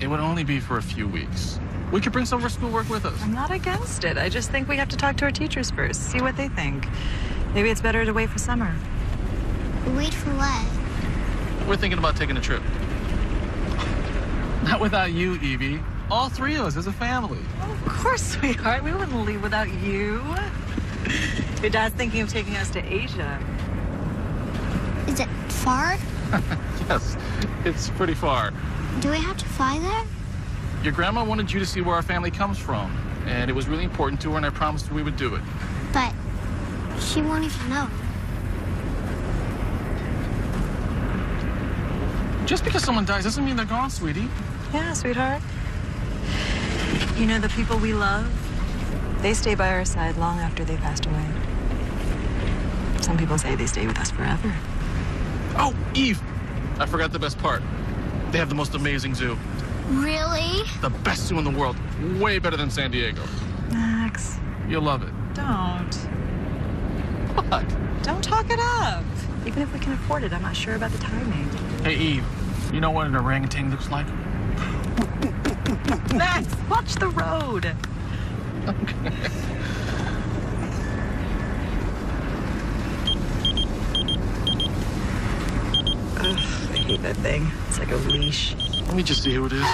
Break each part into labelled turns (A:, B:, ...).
A: It would only be for a few weeks. We could bring some of our schoolwork with us.
B: I'm not against it. I just think we have to talk to our teachers first, see what they think. Maybe it's better to wait for summer.
C: Wait for what?
A: We're thinking about taking a trip. Not without you, Evie. All three of us as a family.
B: Well, of course, sweetheart. We wouldn't leave without you. Your dad's thinking of taking us to Asia.
C: Is it far?
A: Yes, it's pretty far.
C: Do we have to fly there?
A: Your grandma wanted you to see where our family comes from, and it was really important to her, and I promised her we would do it.
C: But she won't even know.
A: Just because someone dies doesn't mean they're gone, sweetie.
B: Yeah, sweetheart. You know, the people we love, they stay by our side long after they passed away. Some people say they stay with us forever.
A: Oh, Eve! I forgot the best part. They have the most amazing zoo.
C: Really?
A: The best zoo in the world. Way better than San Diego.
B: Max.
A: You'll love it.
B: Don't.
A: What?
B: Don't talk it up. Even if we can afford it, I'm not sure about the timing.
A: Hey, Eve, you know what an orangutan looks like?
B: Max, watch the road.
A: Okay.
B: Ugh, I hate that thing. It's like a leash.
A: Let me just see who it is.
D: I'm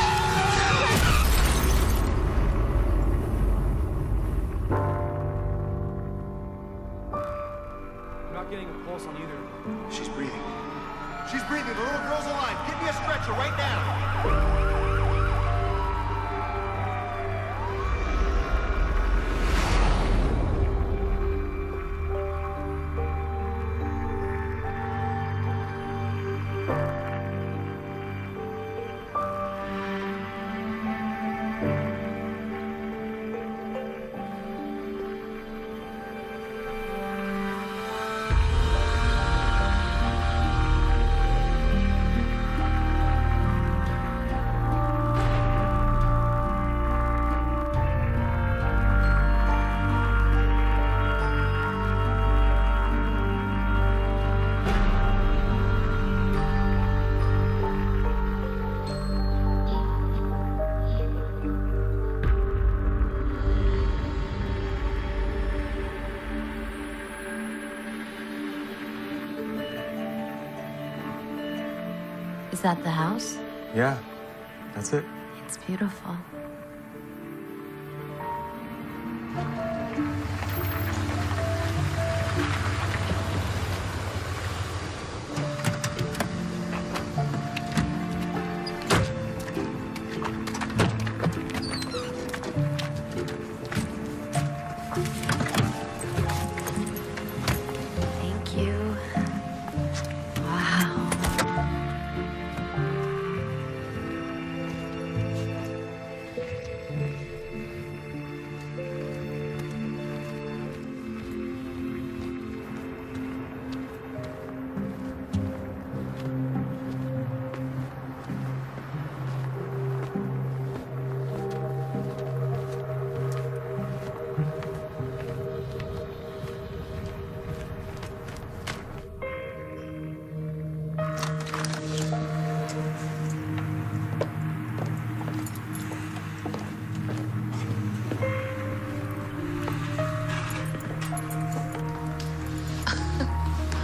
D: not getting a pulse on either.
E: She's breathing. She's breathing. The little girl's alive. Get me a stretcher right now.
F: Is that the house?
D: Yeah, that's it.
F: It's beautiful. Thank you. Wow.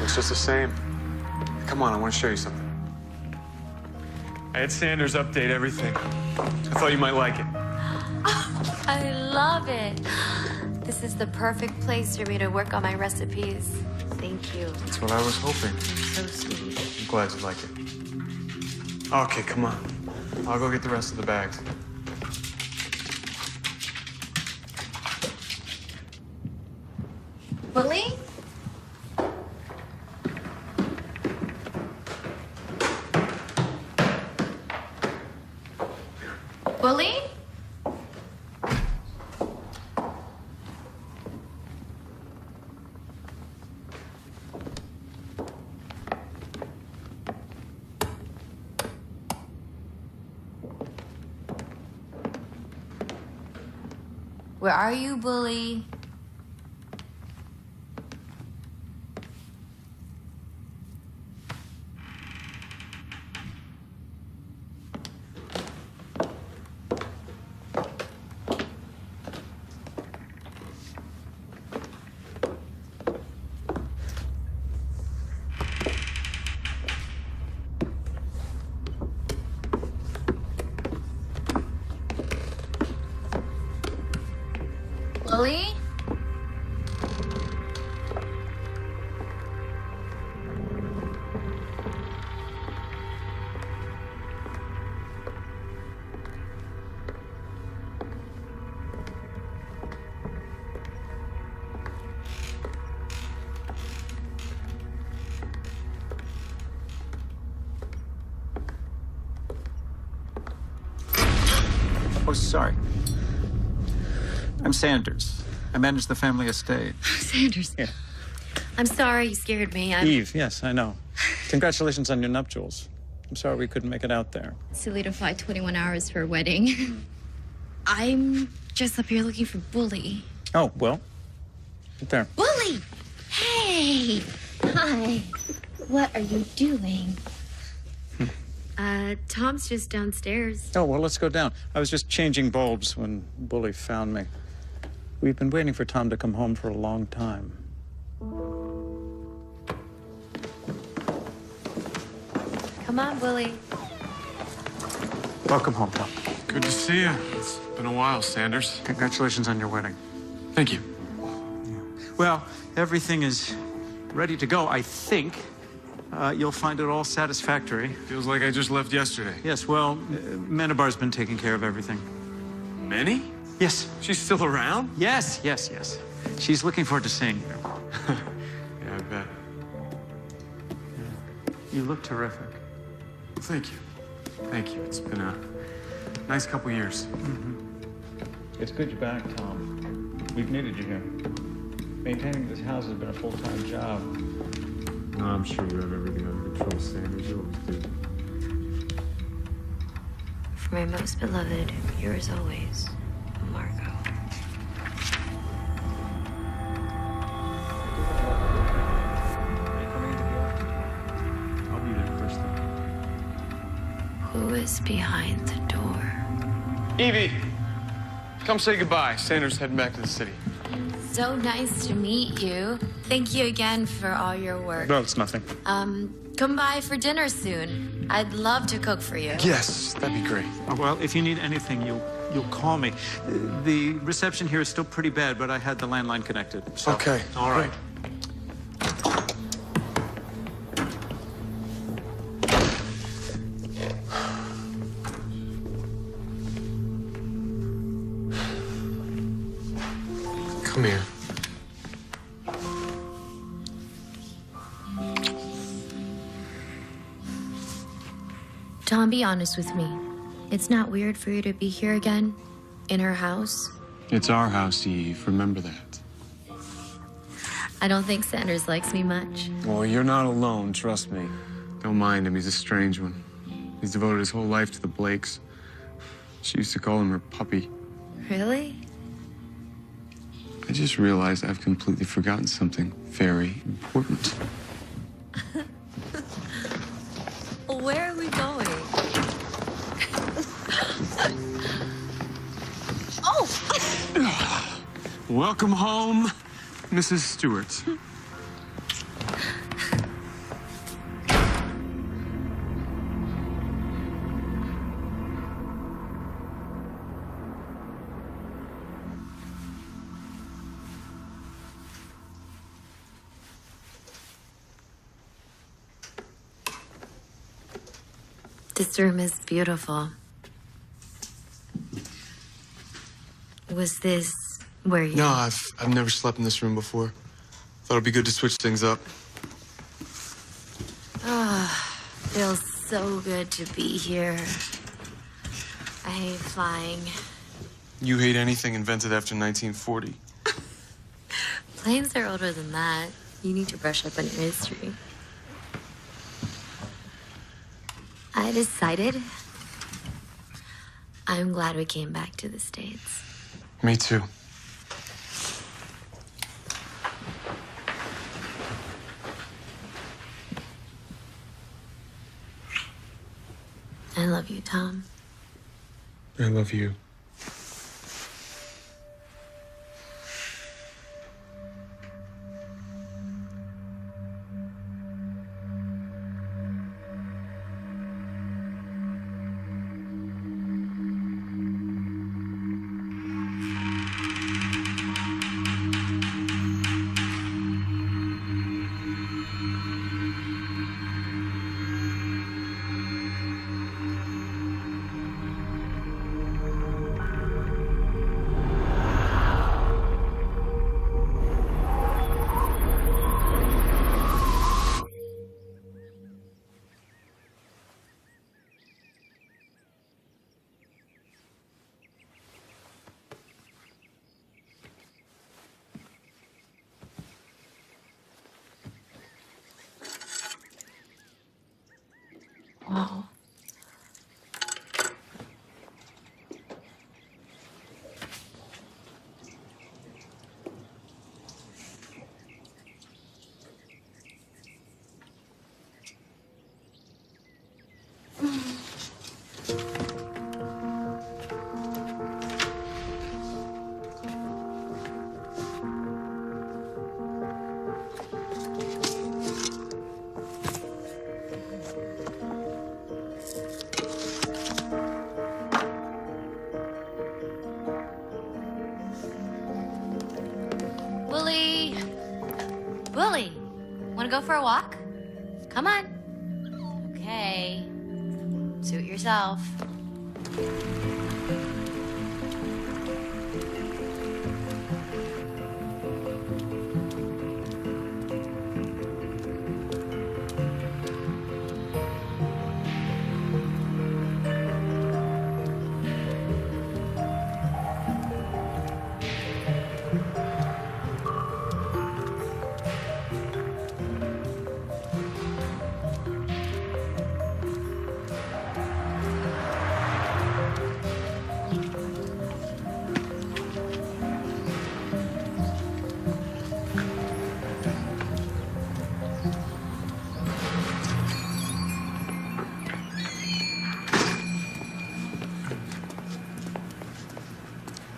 D: Looks just the same. Come on, I want to show you something. I had Sanders update everything. I thought you might like it.
F: I love it. This is the perfect place for me to work on my recipes. Thank you.
D: That's what I was hoping.
F: So sweet.
D: I'm glad you like it. Okay, come on. I'll go get the rest of the bags.
F: Willie? Willie? Where are you, Bully? Lily?
G: Oh, sorry. I'm Sanders. I manage the family estate.
F: Sanders.
G: Yeah.
F: I'm sorry you scared me.
G: Eve, yes, I know. Congratulations on your nuptials. I'm sorry we couldn't make it out there.
H: Silly to fly 21 hours for a wedding. I'm just up here looking for Bully.
G: Oh, well, right there.
H: Bully! Hey! Hi. What are you doing?
F: Tom's just downstairs.
G: Oh, well, let's go down. I was just changing bulbs when Bully found me. We've been waiting for Tom to come home for a long time.
F: Come on, Bully.
G: Welcome home, Tom.
D: Good to see you. It's been a while, Sanders.
G: Congratulations on your wedding.
D: Thank you.
G: Well, everything is ready to go, I think. You'll find it all satisfactory.
D: Feels like I just left yesterday.
G: Yes, well, Menabar's been taking care of everything.
D: Minnie?
G: Yes.
D: She's still around?
G: Yes. She's looking forward to seeing you.
D: Yeah, I bet.
G: You look terrific.
D: Thank you. Thank you. It's been a nice couple years.
G: It's good you're back, Tom. We've needed you here. Maintaining this house has been a full-time job.
D: No, I'm sure you have everything under control, Sanders. You always do.
F: For my most beloved, yours always, Margot.
D: I'll be there first thing.
F: Who is behind the door?
D: Evie! Come say goodbye. Sanders heading back to the city.
F: So nice to meet you. Thank you again for all your work.
D: No, it's nothing.
F: Come by for dinner soon. I'd love to cook for you.
D: Yes, that'd be great.
G: Well, if you need anything, you'll call me. The reception here is still pretty bad, but I had the landline connected. So.
D: Okay. All right. Come here.
F: Tom, be honest with me. It's not weird for you to be here again? In her house?
D: It's our house, Eve. Remember that.
F: I don't think Sanders likes me much.
D: Well, you're not alone, trust me. Don't mind him, he's a strange one. He's devoted his whole life to the Blakes. She used to call him her puppy.
F: Really?
D: I just realized I've completely forgotten something very important.
F: Where are we going?
H: Oh!
D: Welcome home, Mrs. Stewart.
F: This room is beautiful. Was this where you...
D: No, I've never slept in this room before. Thought it'd be good to switch things up.
F: Feels so good to be here. I hate flying.
D: You hate anything invented after 1940.
F: Planes are older than that. You need to brush up on your history. I decided I'm glad we came back to the States.
D: Me too.
F: I love you, Tom.
D: I love you.
F: Wow. Willie! Willie! Wanna go for a walk? Come on. Okay. Suit yourself.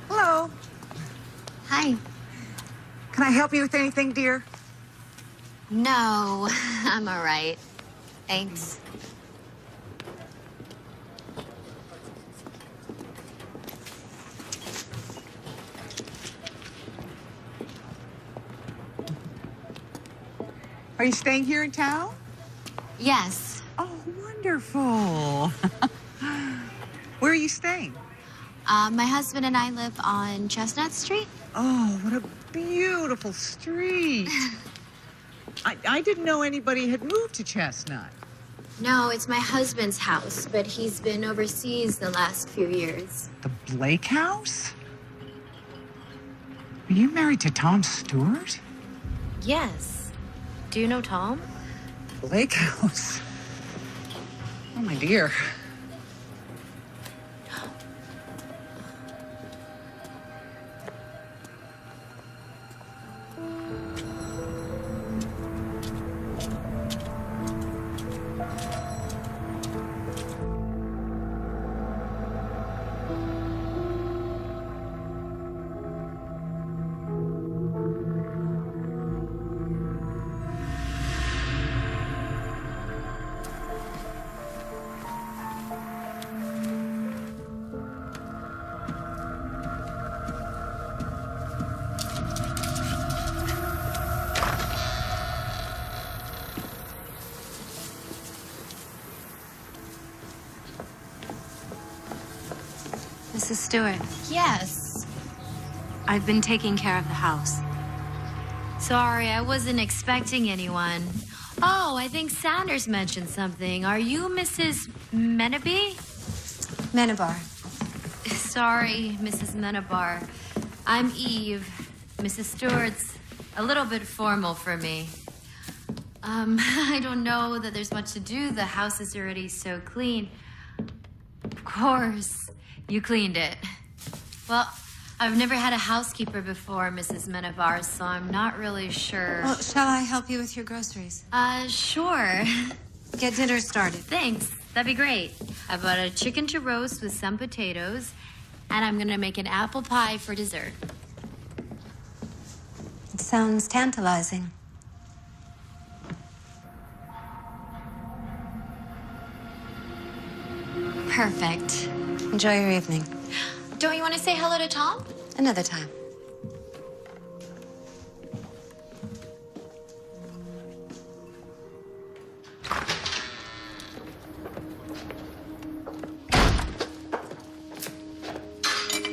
I: Hello.
F: Hi.
I: Can I help you with anything, dear?
F: No, I'm all right. Thanks.
I: Are you staying here in town?
F: Yes.
I: Oh, wonderful. Where are you staying?
F: My husband and I live on Chestnut Street.
I: Oh, what a beautiful street. I didn't know anybody had moved to Chestnut.
F: No, it's my husband's house, but he's been overseas the last few years.
I: The Blake house? Are you married to Tom Stewart?
F: Yes. Do you know Tom?
I: Blake house? Oh, my dear.
B: Mrs. Stewart,
F: Yes.
B: I've been taking care of the house.
F: Sorry, I wasn't expecting anyone. Oh, I think Sanders mentioned something. Are you Mrs. Menaby?
B: Menabar.
F: Sorry, Mrs. Menabar. I'm Eve. Mrs. Stewart's a little bit formal for me. I don't know that there's much to do. The house is already so clean. Of course, you cleaned it. Well, I've never had a housekeeper before, Mrs. Menabar, so I'm not really sure.
B: Well, shall I help you with your groceries?
F: Sure.
B: Get dinner started.
F: Thanks. That'd be great. I bought a chicken to roast with some potatoes, and I'm gonna make an apple pie for dessert.
B: It sounds tantalizing.
F: Perfect.
B: Enjoy your evening.
F: Don't you want to say hello to Tom?
B: Another time.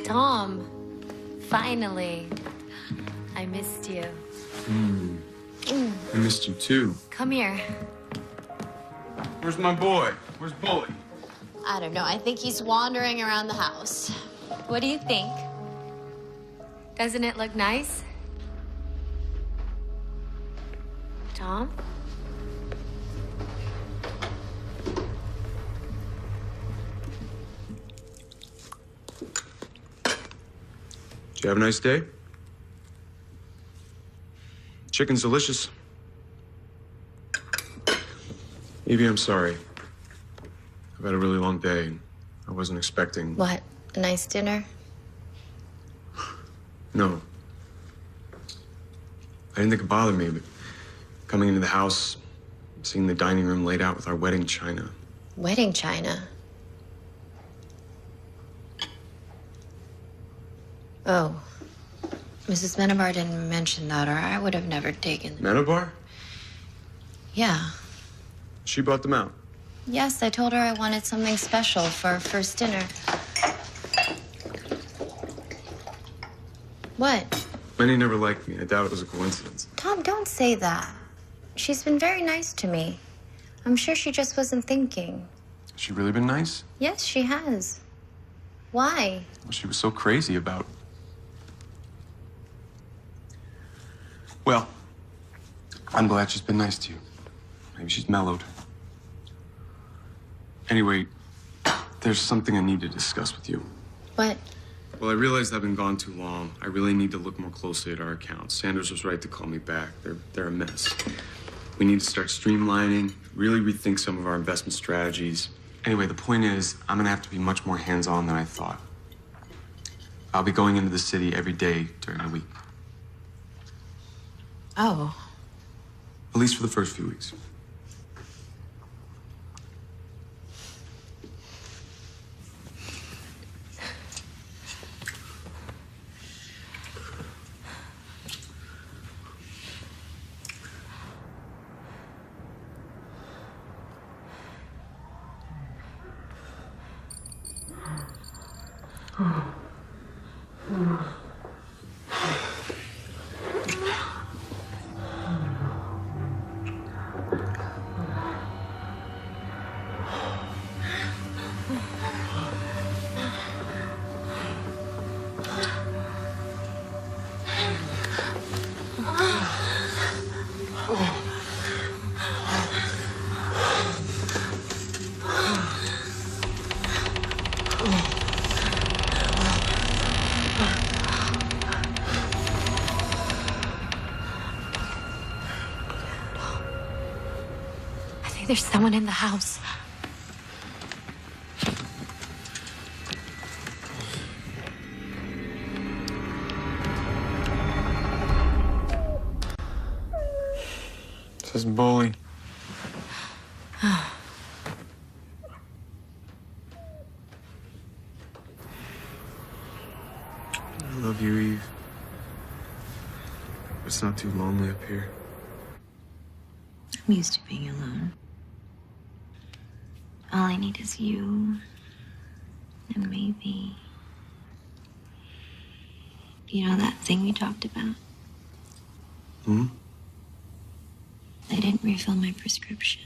F: Tom, finally. I missed you.
D: I missed you too.
F: Come here.
D: Where's my boy? Where's Bully?
F: I don't know. I think he's wandering around the house. What do you think? Doesn't it look nice? Tom?
D: Did you have a nice day? Chicken's delicious. Evie, I'm sorry. I've had a really long day. And I wasn't expecting...
H: What? A nice dinner?
D: No. I didn't think it'd bother me, but coming into the house, seeing the dining room laid out with our wedding china.
H: Wedding china? Oh. Mrs. Menabar didn't mention that, or I would have never taken them.
D: Menabar?
H: Yeah.
D: She brought them out.
H: Yes, I told her I wanted something special for our first dinner. What?
D: Lenny never liked me. I doubt it was a coincidence.
H: Tom, don't say that. She's been very nice to me. I'm sure she just wasn't thinking.
D: Has she really been nice?
H: Yes, she has. Why?
D: Well, she was so crazy about... Well, I'm glad she's been nice to you. Maybe she's mellowed. Anyway, there's something I need to discuss with you.
H: What?
D: Well, I realized I've been gone too long. I really need to look more closely at our accounts. Sanders was right to call me back. They're a mess. We need to start streamlining, really rethink some of our investment strategies. Anyway, the point is, I'm gonna have to be much more hands-on than I thought. I'll be going into the city every day during the week.
H: Oh.
D: At least for the first few weeks.
H: There's someone in the house.
D: This is Bully.
B: Oh.
D: I love you, Eve. It's not too lonely up here.
B: I'm used to being alone. All I need is you. And maybe... You know that thing we talked about?
D: Hmm?
B: I didn't refill my prescription.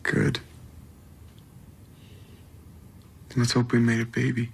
D: Good. Let's hope we made a baby.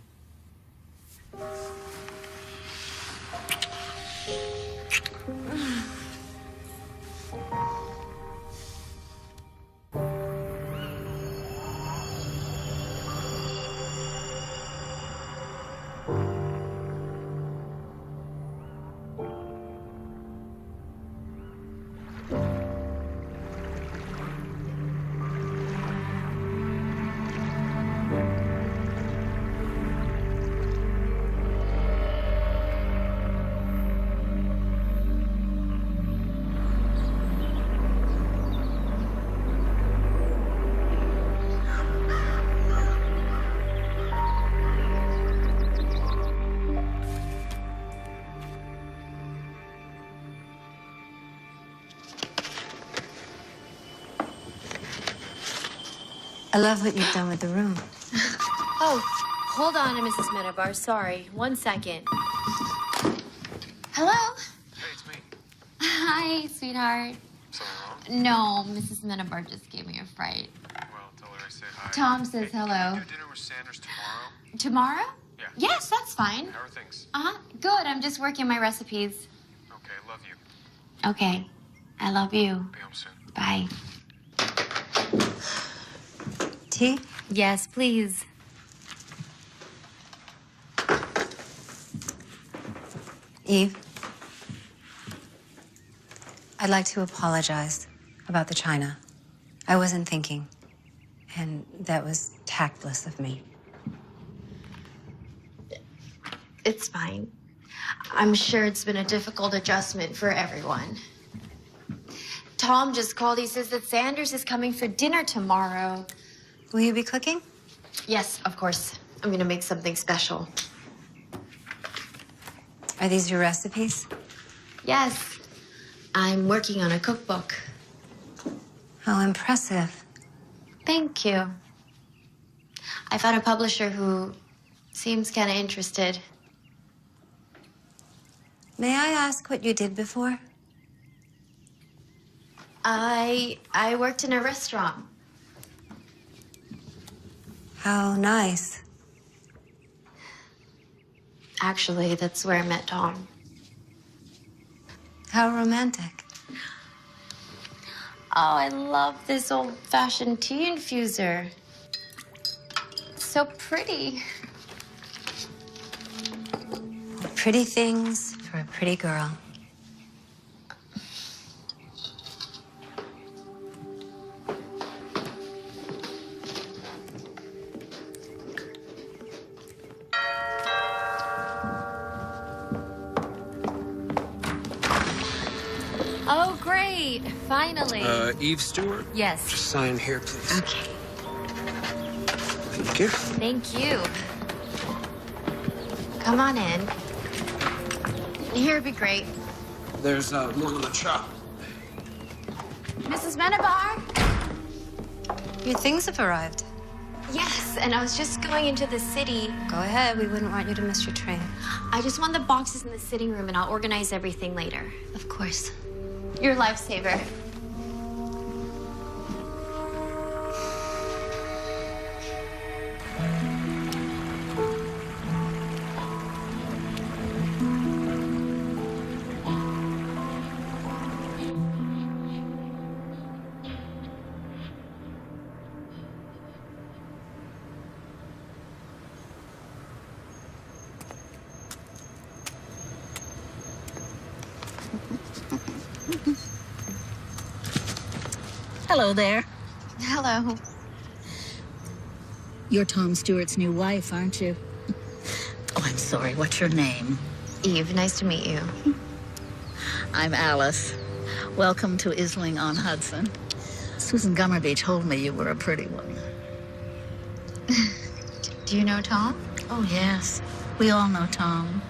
B: I love what you've done with the room.
F: Oh, hold on, Mrs. Menabar. Sorry. 1 second. Hello?
D: Hey, it's me.
F: Hi, sweetheart.
D: Something wrong?
F: No, Mrs. Menabar just gave me a fright.
D: Well, tell her I say hi.
F: Tom says
D: Hey,
F: hello.
D: Can you do dinner with Sanders tomorrow?
F: Tomorrow?
D: Yeah.
F: Yes, that's fine.
D: How are things?
F: Uh-huh. Good. I'm just working my recipes.
D: Okay, love you.
F: Okay. I love you.
D: Be home soon.
F: Bye.
B: Tea?
F: Yes, please.
B: Eve, I'd like to apologize about the china. I wasn't thinking, and that was tactless of me.
F: It's fine. I'm sure it's been a difficult adjustment for everyone. Tom just called. He says that Sanders is coming for dinner tomorrow.
B: Will you be cooking?
F: Yes, of course. I'm gonna make something special.
B: Are these your recipes?
F: Yes. I'm working on a cookbook.
B: How impressive.
F: Thank you. I found a publisher who seems kind of interested.
B: May I ask what you did before?
F: I worked in a restaurant.
B: How nice.
F: Actually, that's where I met Tom.
B: How romantic.
F: Oh, I love this old-fashioned tea infuser. It's so pretty.
B: Pretty things for a pretty girl.
F: Oh, great. Finally.
J: Eve Stewart?
F: Yes.
J: Just sign here, please.
F: Okay.
J: Thank you.
F: Thank you. Come on in. Here would be great.
J: There's more on the chop.
F: Mrs. Menabar?
B: Your things have arrived.
F: Yes, and I was just going into the city.
B: Go ahead, we wouldn't want you to miss your train.
F: I just want the boxes in the sitting room, and I'll organize everything later.
B: Of course.
F: You're a lifesaver.
K: Hello there.
F: Hello.
K: You're Tom Stewart's new wife, aren't you? Oh, I'm sorry. What's your name?
F: Eve, nice to meet you.
K: I'm Alice. Welcome to Isling-on-Hudson. Susan Gummerby told me you were a pretty one.
F: Do you know Tom?
K: Oh, yes. We all know Tom.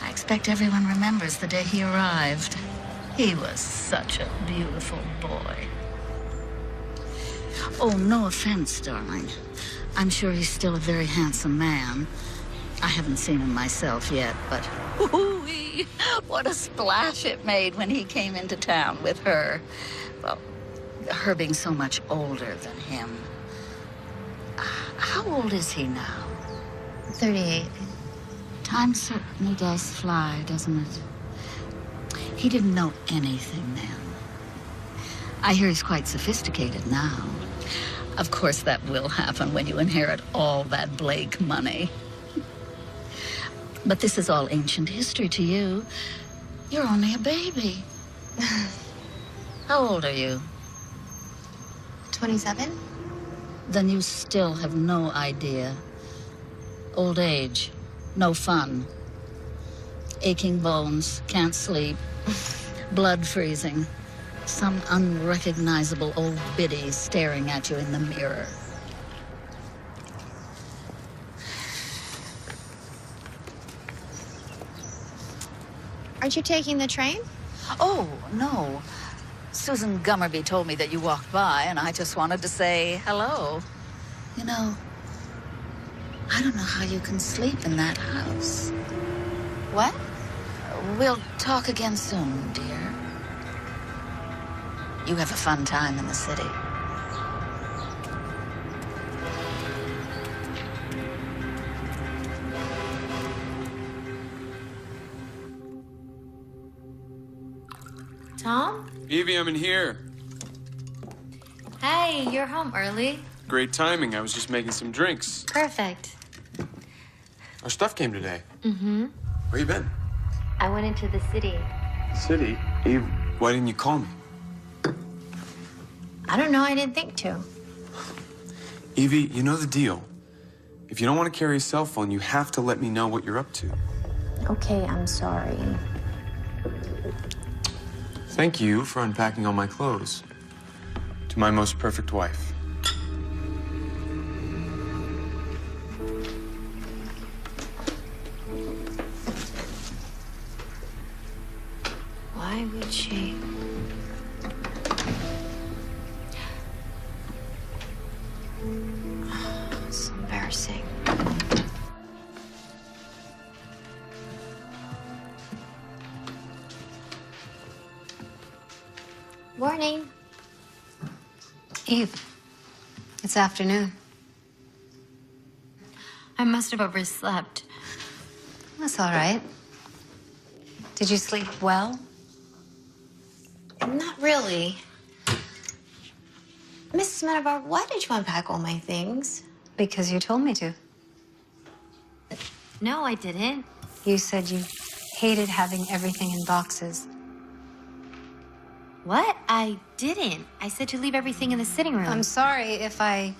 K: I expect everyone remembers the day he arrived. He was such a beautiful boy. Oh, no offense, darling. I'm sure he's still a very handsome man. I haven't seen him myself yet, but ooh-wee, what a splash it made when he came into town with her. Well, her being so much older than him. How old is he now?
F: 38.
K: Time certainly does fly, doesn't it? He didn't know anything then. I hear he's quite sophisticated now. Of course, that will happen when you inherit all that Blake money. But this is all ancient history to you. You're only a baby. How old are you?
F: 27?
K: Then you still have no idea. Old age, no fun. Aching bones, can't sleep. Blood freezing. Some unrecognizable old biddy staring at you in the mirror.
F: Aren't you taking the train?
K: Oh, no. Susan Gummerby told me that you walked by, and I just wanted to say hello. You know, I don't know how you can sleep in that house.
F: What?
K: We'll talk again soon, dear. You have a fun time in the city.
F: Tom?
D: Evie, I'm in here.
F: Hey, you're home early.
D: Great timing. I was just making some drinks.
F: Perfect.
D: Our stuff came today.
F: Mm-hmm.
D: Where you been?
F: I went into the city.
D: City? Eve, why didn't you call me?
F: I don't know, I didn't think to.
D: Evie, you know the deal. If you don't want to carry a cell phone, you have to let me know what you're up to.
F: Okay, I'm sorry.
D: Thank you for unpacking all my clothes. To my most perfect wife.
F: Why would she? It's embarrassing. Morning.
H: Eve, it's afternoon.
F: I must have overslept.
H: That's all right. Did you sleep well?
F: Not really. Mrs. Menabar, why did you unpack all my things?
H: Because you told me to.
F: No, I didn't.
H: You said you hated having everything in boxes.
F: What? I didn't. I said to leave everything in the sitting room.
H: I'm sorry if I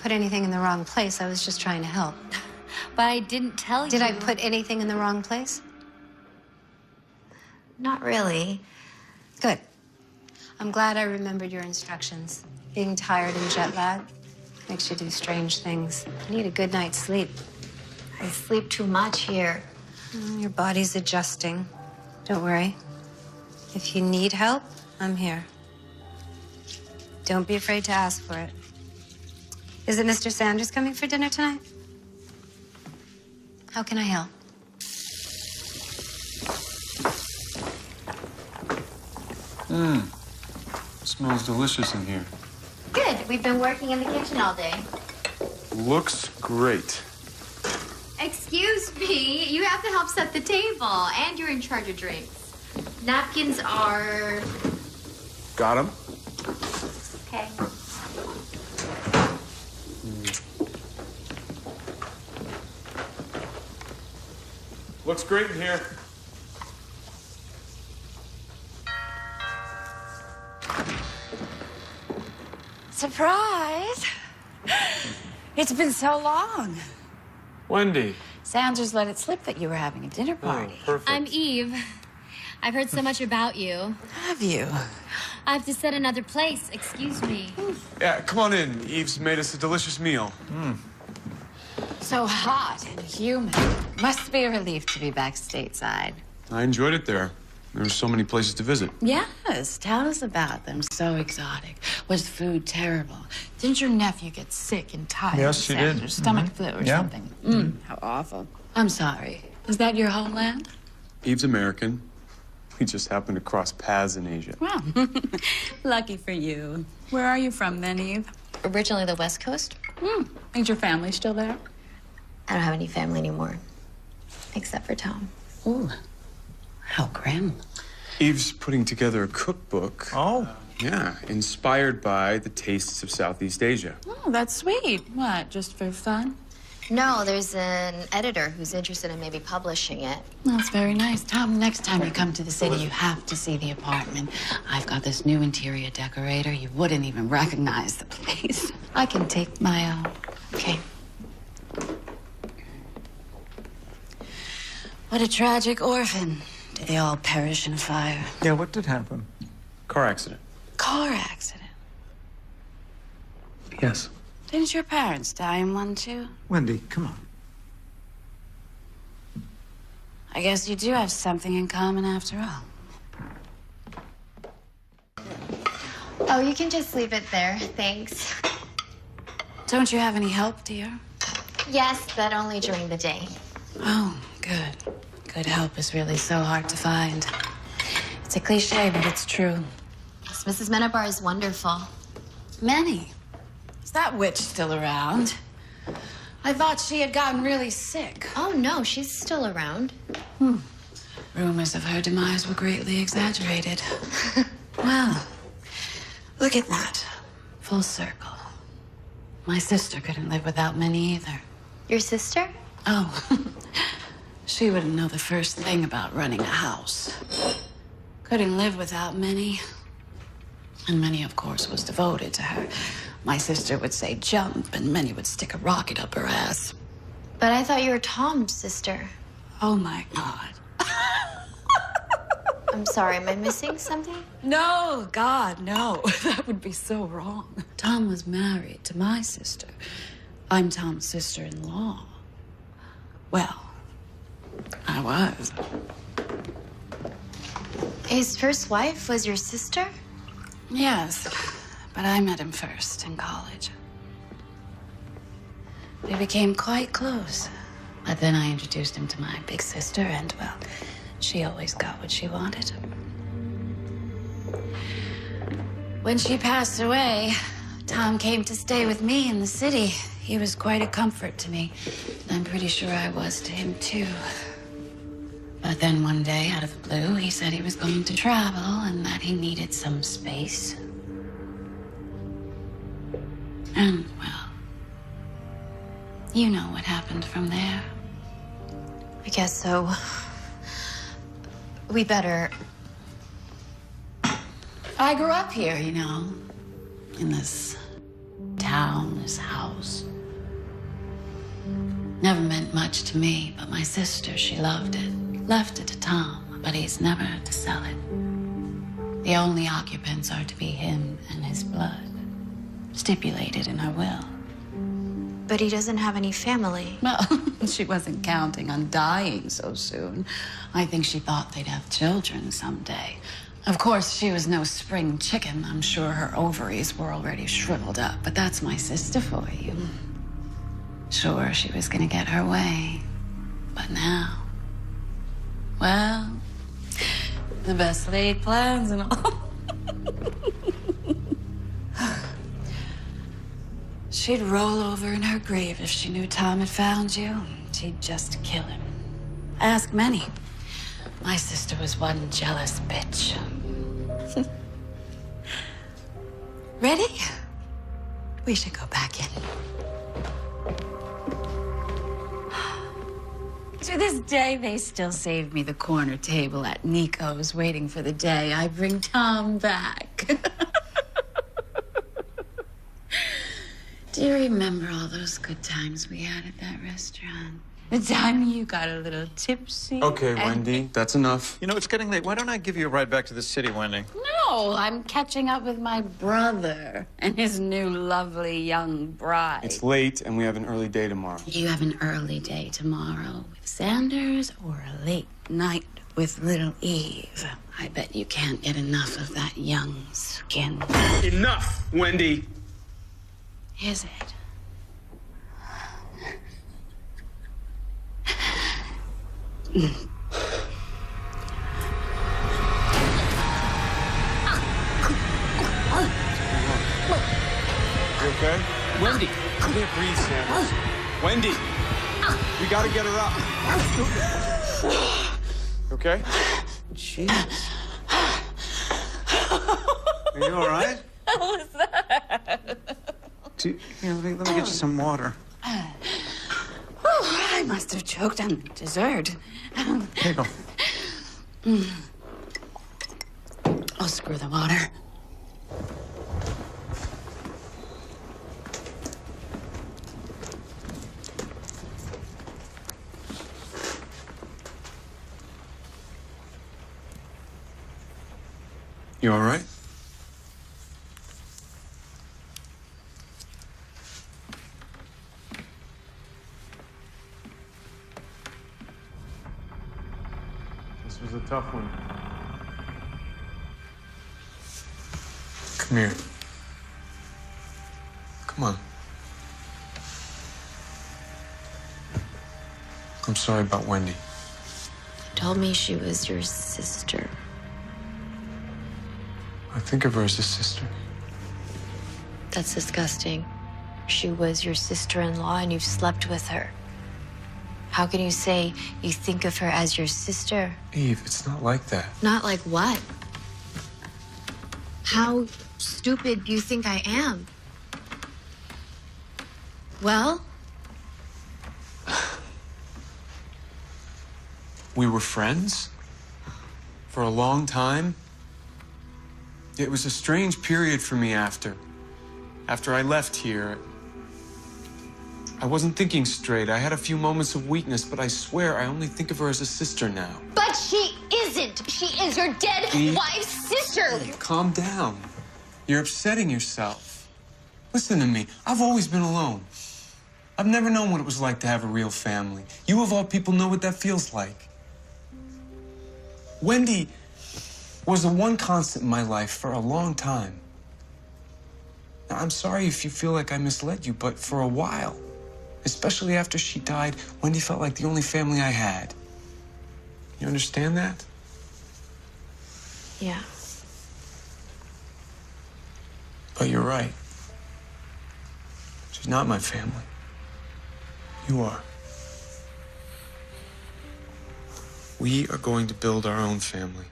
H: put anything in the wrong place. I was just trying to help.
F: But I didn't tell you.
H: Did I put anything in the wrong place?
F: Not really.
H: Good. I'm glad I remembered your instructions. Being tired and jet lagged makes you do strange things. You need a good night's sleep.
F: I sleep too much here.
H: Your body's adjusting. Don't worry. If you need help, I'm here. Don't be afraid to ask for it. Is it Mr. Sanders coming for dinner tonight? How can I help?
D: Smells delicious in here.
F: Good. We've been working in the kitchen all day.
D: Looks great.
F: Excuse me. You have to help set the table, and you're in charge of drinks. Napkins are...
D: Got him?
F: Okay.
D: Looks great in here.
L: Surprise! It's been so long.
D: Wendy.
L: Sanders let it slip that you were having a dinner party.
D: Oh, perfect.
F: I'm Eve. I've heard so much about you.
L: Have you?
F: I have to set another place. Excuse me.
D: Yeah, come on in. Eve's made us a delicious meal.
L: So hot and humid. Must be a relief to be back stateside.
D: I enjoyed it there. There were so many places to visit.
L: Yes, tell us about them. So exotic. Was food terrible? Didn't your nephew get sick and tired?
M: Yes, she did.
L: Sanders' stomach flu or
M: Yeah.
L: something? How awful. I'm sorry. Is that your homeland?
D: Eve's American. We just happened to cross paths in Asia.
L: Well, lucky for you. Where are you from then, Eve?
F: Originally the West Coast.
L: Is your family still there?
F: I don't have any family anymore. Except for Tom.
L: Ooh, how grim.
D: Eve's putting together a cookbook.
M: Oh.
D: Yeah, inspired by the tastes of Southeast Asia.
L: Oh, that's sweet. What, just for fun?
F: No, there's an editor who's interested in maybe publishing it.
L: That's very nice. Tom, next time you come to the city, you have to see the apartment. I've got this new interior decorator. You wouldn't even recognize the place. I can take my own. Okay. What a tragic orphan. Did they all perish in a fire?
M: Yeah, what did happen?
D: Car accident.
L: Car accident.
D: Yes.
L: Didn't your parents die in one, too?
M: Wendy, come on.
L: I guess you do have something in common after all.
F: Oh, you can just leave it there. Thanks.
L: Don't you have any help, dear?
F: Yes, but only during the day.
L: Oh, good. Good help is really so hard to find. It's a cliche, but it's true.
F: Yes, Mrs. Menabar is wonderful.
L: Many. Is that witch still around? I thought she had gotten really sick.
F: Oh, no, she's still around.
L: Rumors of her demise were greatly exaggerated. Well, look at that. Full circle. My sister couldn't live without Minnie either.
F: Your sister?
L: Oh, She wouldn't know the first thing about running a house. Couldn't live without Minnie. And Minnie, of course, was devoted to her. My sister would say jump, and Minnie would stick a rocket up her ass.
F: But I thought you were Tom's sister.
L: Oh, my God.
F: I'm sorry, am I missing something?
L: No, God, no. That would be so wrong. Tom was married to my sister. I'm Tom's sister-in-law. Well, I was.
F: His first wife was your sister?
L: Yes, but I met him first in college. We became quite close. But then I introduced him to my big sister, and, well, she always got what she wanted. When she passed away, Tom came to stay with me in the city. He was quite a comfort to me. I'm pretty sure I was to him, too. But then one day, out of the blue, he said he was going to travel and that he needed some space. And, well, you know what happened from there.
F: I guess so. We better...
L: I grew up here, you know, in this town, this house. Never meant much to me, but my sister, she loved it. Left it to Tom, but he's never to sell it. The only occupants are to be him and his blood, stipulated in her will.
F: But he doesn't have any family.
L: Well, she wasn't counting on dying so soon. I think she thought they'd have children someday. Of course, she was no spring chicken. I'm sure her ovaries were already shriveled up, but that's my sister for you. Sure, she was gonna get her way, but now, well, the best laid plans and all. She'd roll over in her grave if she knew Tom had found you. She'd just kill him. Ask Minnie. My sister was one jealous bitch. Ready? We should go back in. To this day, they still save me the corner table at Nico's, waiting for the day I bring Tom back. Do you remember all those good times we had at that restaurant? The time you got a little tipsy?
D: Okay, Wendy, that's enough.
G: You know, it's getting late. Why don't I give you a ride back to the city, Wendy?
L: No, I'm catching up with my brother and his new lovely young bride.
D: It's late, and we have an early day tomorrow.
L: You have an early day tomorrow with Sanders or a late night with little Eve. I bet you can't get enough of that young skin.
D: Enough, Wendy!
L: Is it?
D: You okay?
J: Wendy!
D: I can't breathe, Sanders. Wendy! We gotta get her up. Okay?
G: Jeez. Are you all right?
L: What was that?
G: Let me get you some water.
L: I must have choked on dessert.
G: Here you go.
L: Oh, screw the water.
D: You all right? This was a tough one. Come here. Come on. I'm sorry about Wendy.
F: You told me she was your sister.
D: I think of her as a sister.
F: That's disgusting. She was your sister-in-law and you've slept with her. How can you say you think of her as your sister?
D: Eve, it's not like that.
F: Not like what? How stupid do you think I am? Well?
D: We were friends for a long time. It was a strange period for me after I left here. I wasn't thinking straight. I had a few moments of weakness, but I swear I only think of her as a sister now.
N: But she isn't. She is your dead wife's sister.
D: Hey, calm down. You're upsetting yourself. Listen to me. I've always been alone. I've never known what it was like to have a real family. You, of all people, know what that feels like. Wendy was the one constant in my life for a long time. Now, I'm sorry if you feel like I misled you, but for a while, especially after she died, Wendy felt like the only family I had. You understand that?
F: Yeah.
D: But you're right. She's not my family. You are. We are going to build our own family.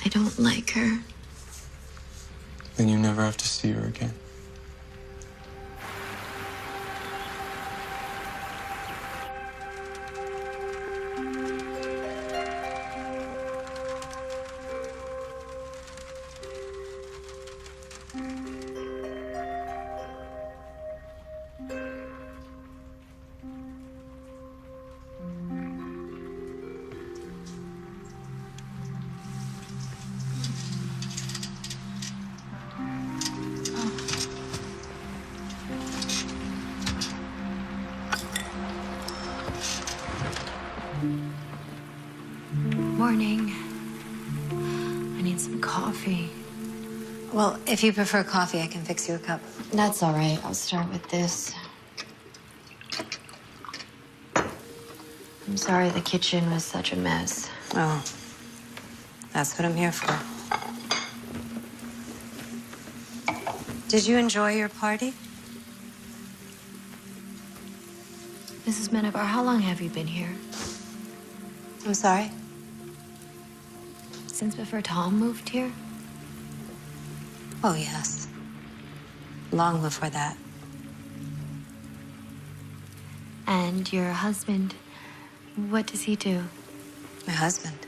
F: I don't like her.
D: Then you never have to see her again.
F: Morning. I need some coffee.
H: Well, if you prefer coffee, I can fix you a cup.
F: That's all right. I'll start with this. I'm sorry the kitchen was such a mess.
H: Oh, that's what I'm here for. Did you enjoy your party?
F: Mrs. Menabar, how long have you been here?
H: I'm sorry?
F: Since before Tom moved here?
H: Oh, yes. Long before that.
F: And your husband, what does he do?
H: My husband?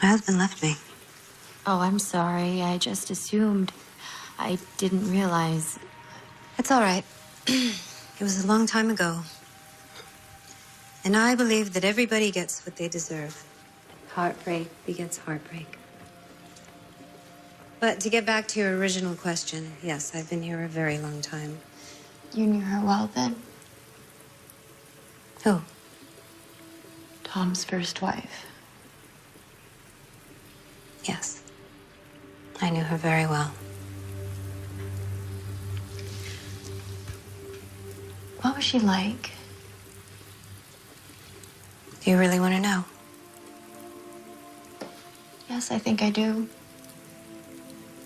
H: My husband left me.
F: Oh, I'm sorry. I just assumed. I didn't realize.
H: It's all right. It was a long time ago. And I believe that everybody gets what they deserve. Heartbreak begets heartbreak. But to get back to your original question, yes, I've been here a very long time.
F: You knew her well then?
H: Who?
F: Tom's first wife.
H: Yes. I knew her very well.
F: What was she like?
H: Do you really want to know?
F: Yes, I think I do.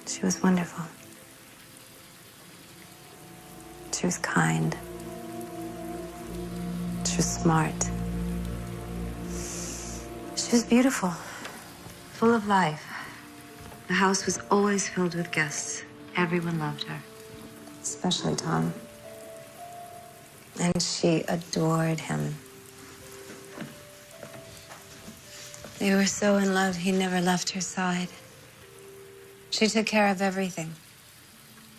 H: She was wonderful. She was kind. She was smart. She was beautiful, full of life. The house was always filled with guests. Everyone loved her, especially Tom. And she adored him. They were so in love, he never left her side. She took care of everything.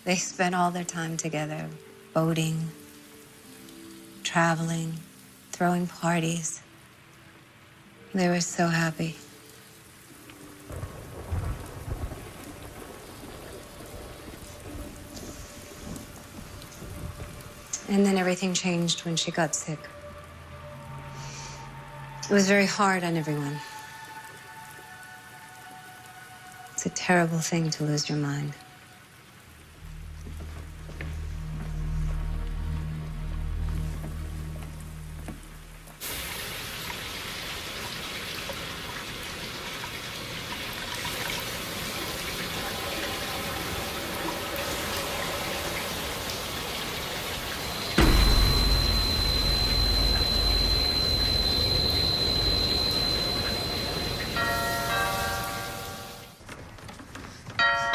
H: They spent all their time together, boating, traveling, throwing parties. They were so happy. And then everything changed when she got sick. It was very hard on everyone. It's a terrible thing to lose your mind.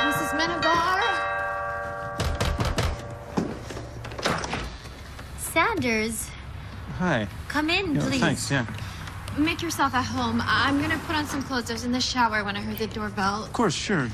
F: Mrs. Menabar. Sanders,
G: Hi.
F: come in, please.
G: Thanks, yeah.
F: Make yourself at home. I'm gonna put on some clothes. I was in the shower when I heard the doorbell.
G: Of course, sure.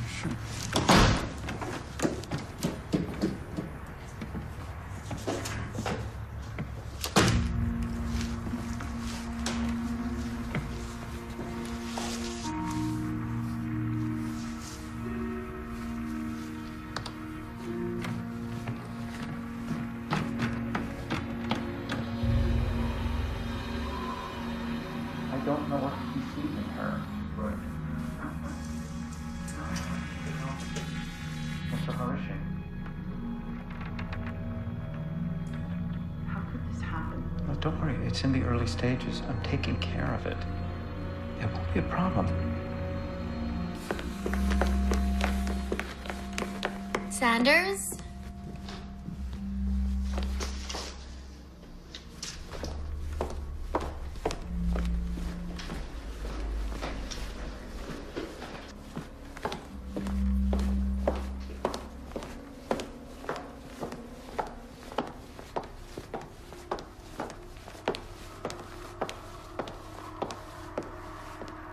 M: I don't know what he sees in her, but... So how is she?
L: How could this happen?
M: Well, don't worry, it's in the early stages. I'm taking care of it. It won't be a problem.
F: Sanders?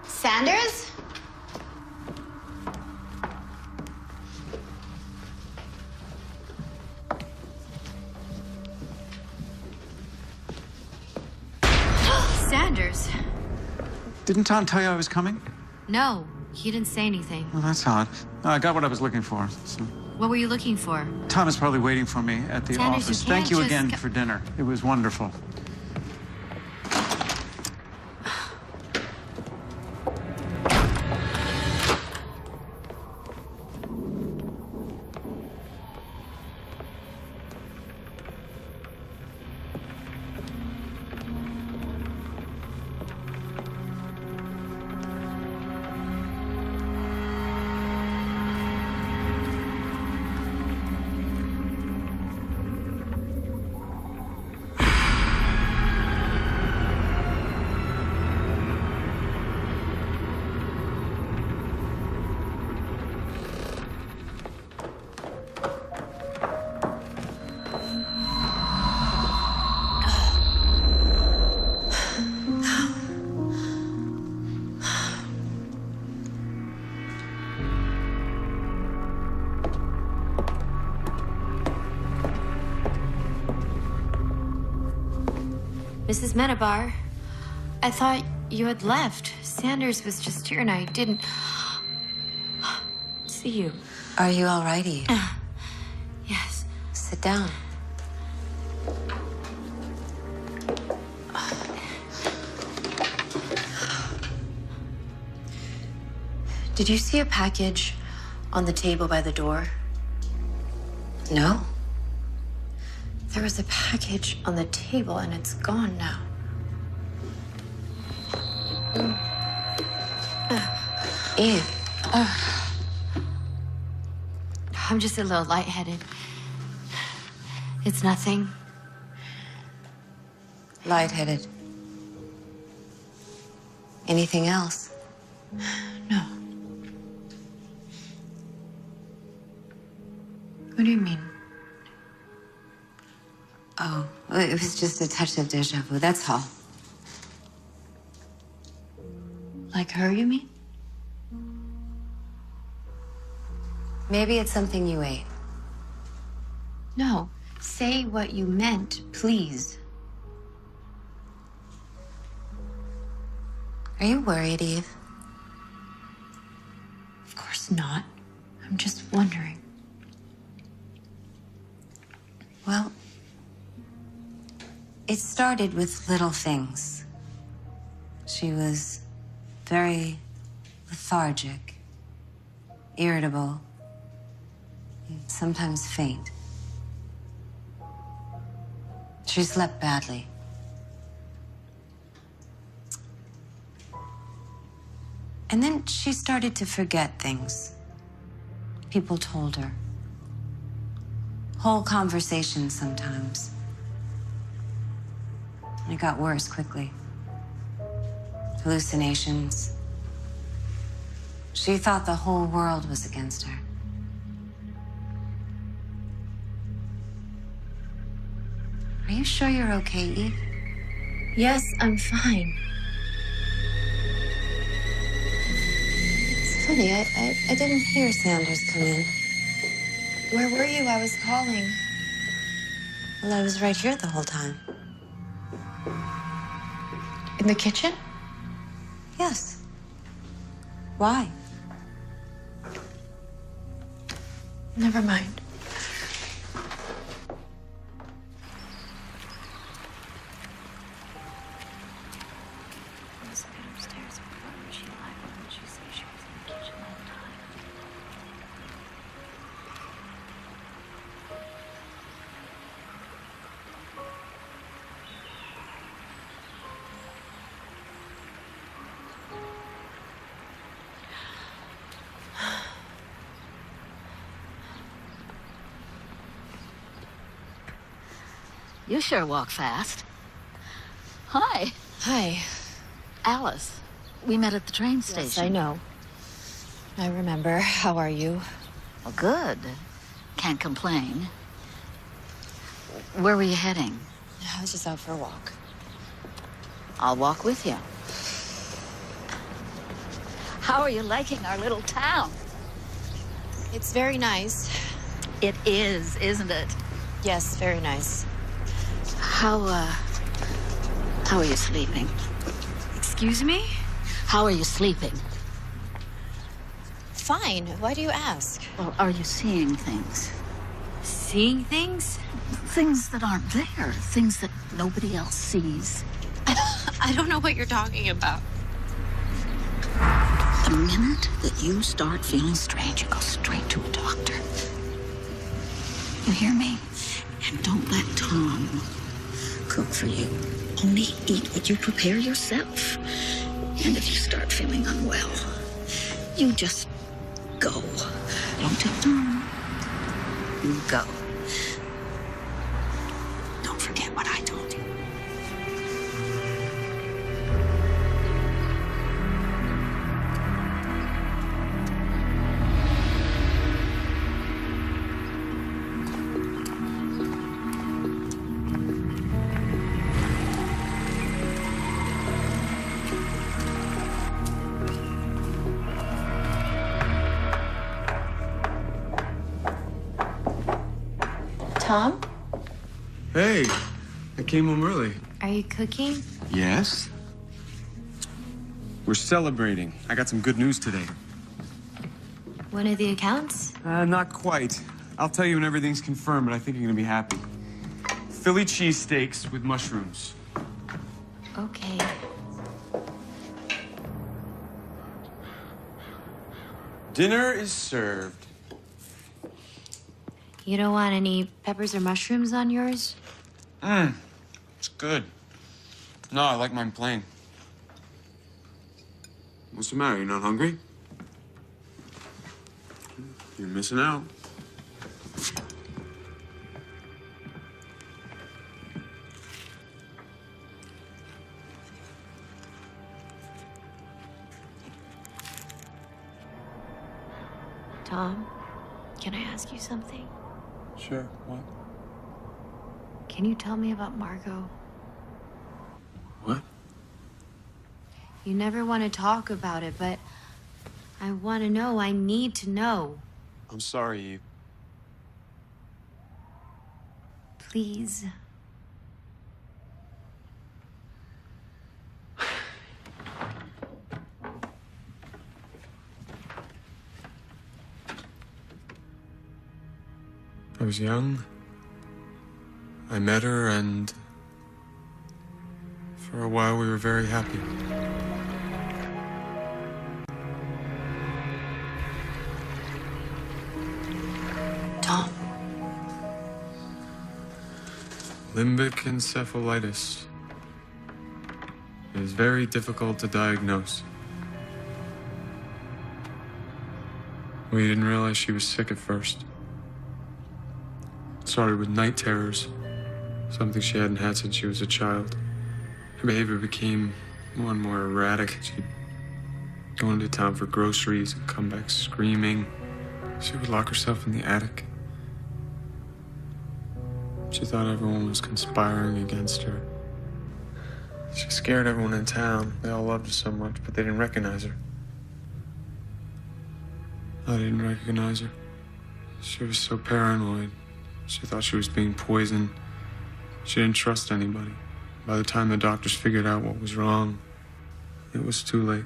F: Sanders? Sanders?
G: Didn't Tom tell you I was coming?
F: No, he didn't say anything.
G: Well, that's odd. I got what I was looking for. So.
F: What were you looking for?
G: Tom is probably waiting for me at the
F: Sanders,
G: office.
F: you
G: Thank
F: can't
G: you
F: just
G: again for dinner. It was wonderful.
F: Mrs. Menabar, I thought you had left. Sanders was just here and I didn't see you.
H: Are you all right, Eve?
F: Yes.
H: Sit down. Did you see a package on the table by the door? No. There was a package on the table and it's gone now. Eve.
F: I'm just a little lightheaded. It's nothing.
H: Lightheaded. Anything else?
F: No. What do you mean?
H: Oh, it was just a touch of deja vu, that's all.
F: Like her, you mean?
H: Maybe it's something you ate.
F: No. Say what you meant, please.
H: Are you worried, Eve?
F: Of course not. I'm just wondering.
H: Well, it started with little things. She was very lethargic, irritable, and sometimes faint. She slept badly. And then she started to forget things. People told her. Whole conversations sometimes. It got worse quickly. Hallucinations. She thought the whole world was against her. Are
L: Are you sure you're okay, Eve?
B: Yes, I'm fine.
H: It's funny, I didn't hear Sanders come in.
B: Where were you? I was calling.
H: Well, I was right here the whole time.
B: In the kitchen?
H: Yes. Why?
B: Never mind.
K: You sure walk fast. Hi.
B: Hi.
K: Alice. We met at the train station.
B: Yes, I know. I remember. How are you?
K: Well, good. Can't complain. Where were you heading?
B: I was just out for a walk.
K: I'll walk with you. How are you liking our little town?
B: It's very nice.
K: It is, isn't it?
B: Yes, very nice.
K: How are you sleeping?
B: Excuse me?
K: How are you sleeping?
B: Fine. Why do you ask?
K: Well, are you seeing things?
B: Seeing things?
K: Things that aren't there. Things that nobody else sees.
B: I don't know what you're talking about.
K: The minute that you start feeling strange, you go straight to a doctor. You hear me? And don't let Tom cook for you. Only eat what you prepare yourself. And if you start feeling unwell, you just go. Don't tell Tom. You go. Don't forget what I told you.
B: Tom?
D: Hey, I came home early.
B: Are you cooking?
D: Yes? We're celebrating. I got some good news today.
B: One of the accounts?
D: Not quite. I'll tell you when everything's confirmed, but I think you're gonna be happy. Philly cheesesteaks with mushrooms.
B: Okay.
D: Dinner is served.
B: You don't want any peppers or mushrooms on yours?
D: It's good. No, I like mine plain. What's the matter? You're not hungry? You're missing out.
B: Tom, can I ask you something?
D: Sure. What?
B: Can you tell me about Margot?
D: What?
B: You never want to talk about it, but I want to know. I need to know.
D: I'm sorry, Eve.
B: Please.
D: I was young. I met her, and for a while we were very happy.
B: Tom.
D: Limbic encephalitis. It is very difficult to diagnose. We didn't realize she was sick at first. It started with night terrors, something she hadn't had since she was a child. Her behavior became more and more erratic. She'd go into town for groceries and come back screaming. She would lock herself in the attic. She thought everyone was conspiring against her. She scared everyone in town. They all loved her so much, but they didn't recognize her. I didn't recognize her. She was so paranoid. She thought she was being poisoned. She didn't trust anybody. By the time the doctors figured out what was wrong, it was too late.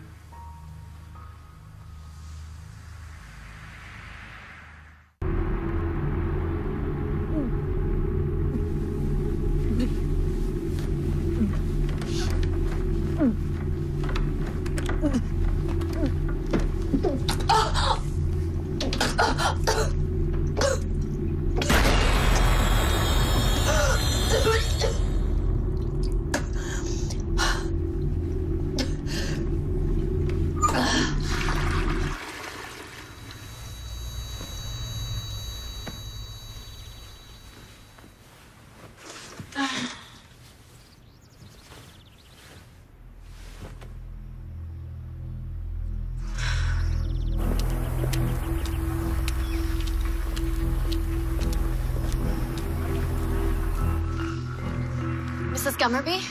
N: Mrs. Gummerby?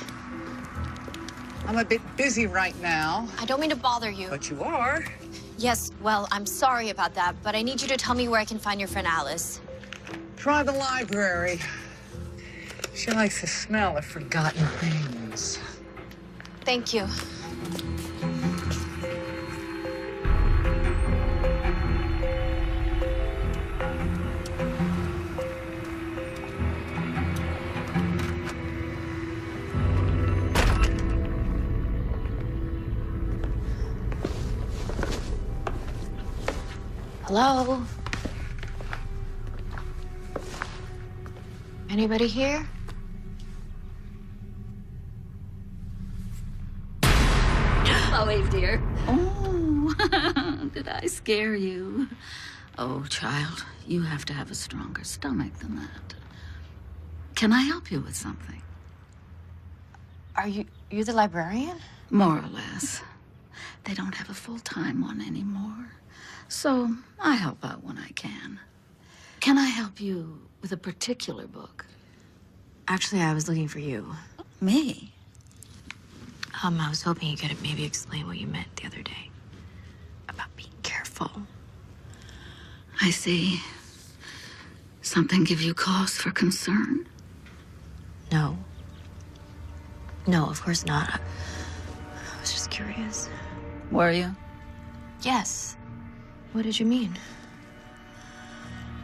I: I'm a bit busy right now.
N: I don't mean to bother you.
I: But you are.
N: Yes, well, I'm sorry about that, but I need you to tell me where I can find your friend Alice.
I: Try the library. She likes the smell of forgotten things.
N: Thank you. Hello? Anybody here?
K: Chloe, dear. Oh, did I scare you? Oh, child, you have to have a stronger stomach than that. Can I help you with something?
N: Are you the librarian?
K: More or less. They don't have a full-time one anymore. So I help out when I can. Can I help you with a particular book?
B: Actually, I was looking for you.
K: Me?
B: I was hoping you could maybe explain what you meant the other day about being careful.
K: I see. Something give you cause for concern?
B: No. No, of course not. I was just curious.
K: Were you?
B: Yes. What did you mean?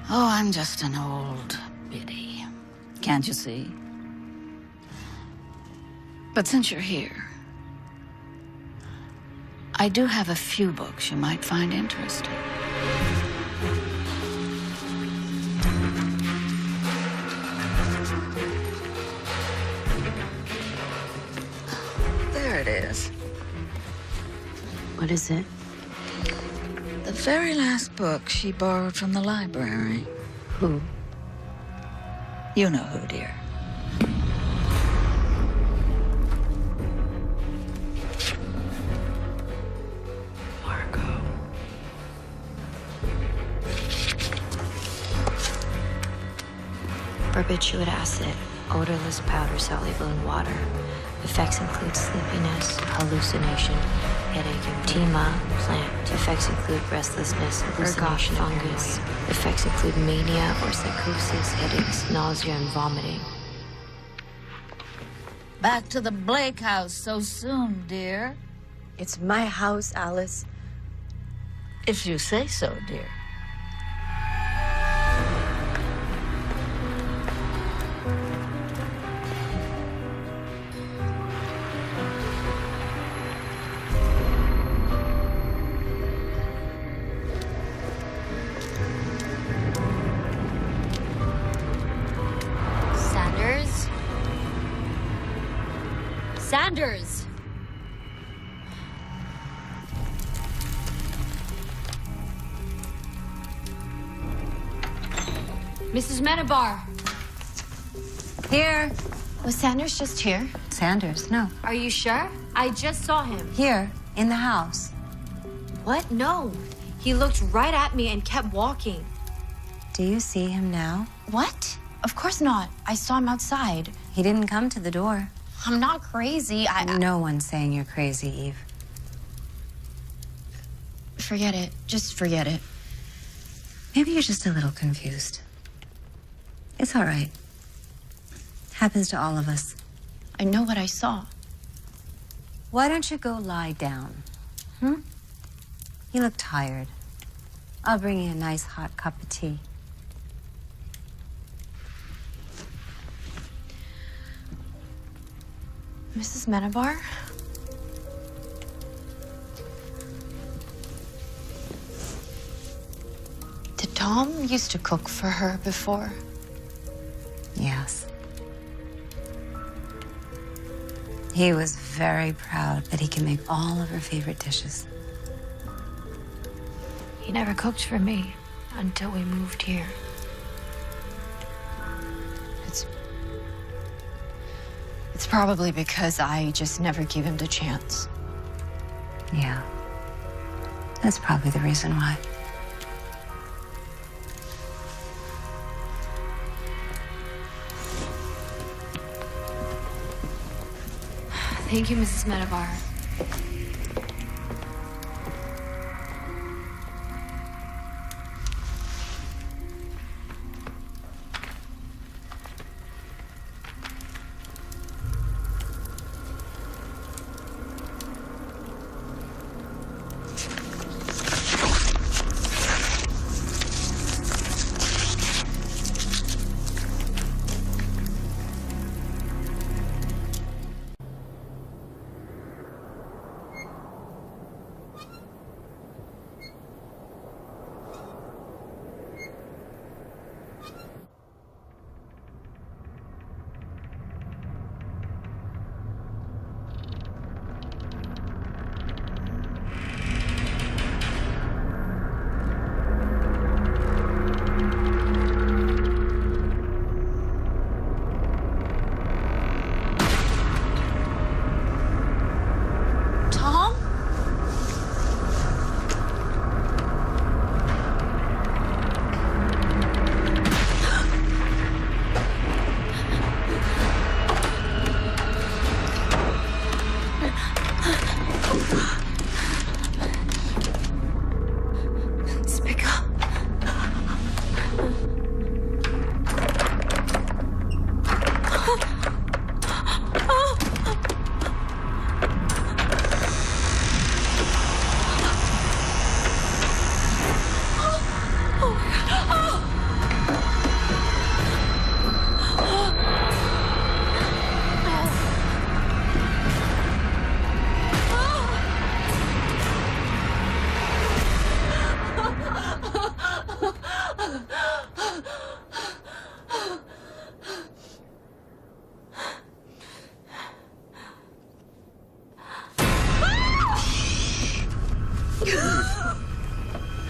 K: Oh, I'm just an old biddy. Can't you see? But since you're here, I do have a few books you might find interesting. There it is.
B: What is it?
K: The very last book she borrowed from the library.
B: Who?
K: You know who, dear.
B: Margot. Barbiturate acid, odorless powder soluble in water. Effects include sleepiness, hallucination, headache, edema, plant. Effects include restlessness, hallucination, fungus. Effects include mania or psychosis, headaches, nausea, and vomiting.
K: Back to the Blake house so soon, dear.
B: It's my house, Alice.
K: If you say so, dear.
N: Sanders! Mrs. Menabar!
H: Here.
N: Was Sanders just here?
H: Sanders, no.
N: Are you sure? I just saw him.
H: Here, in the house.
N: What? No. He looked right at me and kept walking.
H: Do you see him now?
N: What? Of course not. I saw him outside.
H: He didn't come to the door.
N: I'm not crazy.
H: No one's saying you're crazy, Eve.
N: Forget it. Just forget it.
H: Maybe you're just a little confused. It's all right. Happens to all of us.
N: I know what I saw.
H: Why don't you go lie down? Hmm? You look tired. I'll bring you a nice hot cup of tea.
N: Mrs. Menabar? Did Tom used to cook for her before?
H: Yes. He was very proud that he can make all of her favorite dishes.
B: He never cooked for me until we moved here.
N: It's probably because I just never gave him the chance.
H: Yeah. That's probably the reason why.
B: Thank you, Mrs. Menabar.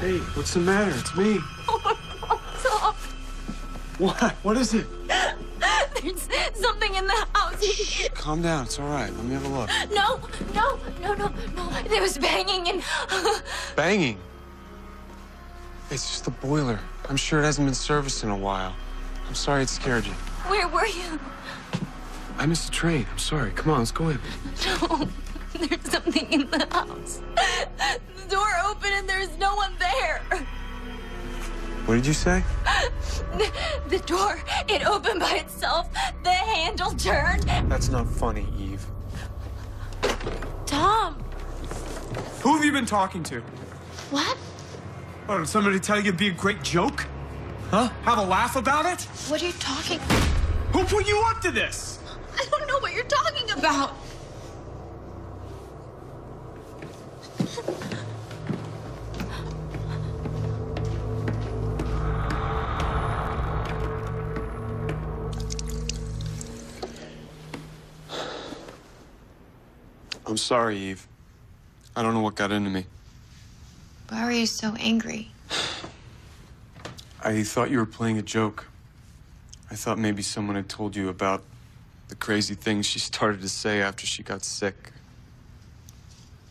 D: Hey, what's the matter? It's me.
F: Oh my God, Tom.
D: What? What is it?
F: There's something in the house.
D: Calm down. It's all right. Let me have a look.
F: No. There was banging and...
D: Banging? It's just the boiler. I'm sure it hasn't been serviced in a while. I'm sorry it scared you.
F: Where were you?
D: I missed the train. I'm sorry. Come on, let's go in.
F: No, there's something in the house. The door opened and there's no one there.
D: What did you say?
F: The door, it opened by itself. The handle turned.
D: That's not funny, Eve.
F: Tom.
O: Who have you been talking to?
F: What?
O: Oh, did somebody tell you it'd be a great joke? Huh? Have a laugh about it?
F: What are you talking?
O: Who put you up to this?
F: I don't know what you're talking about.
D: I'm sorry, Eve. I don't know what got into me.
N: Why are you so angry?
D: I thought you were playing a joke. I thought maybe someone had told you about the crazy things she started to say after she got sick.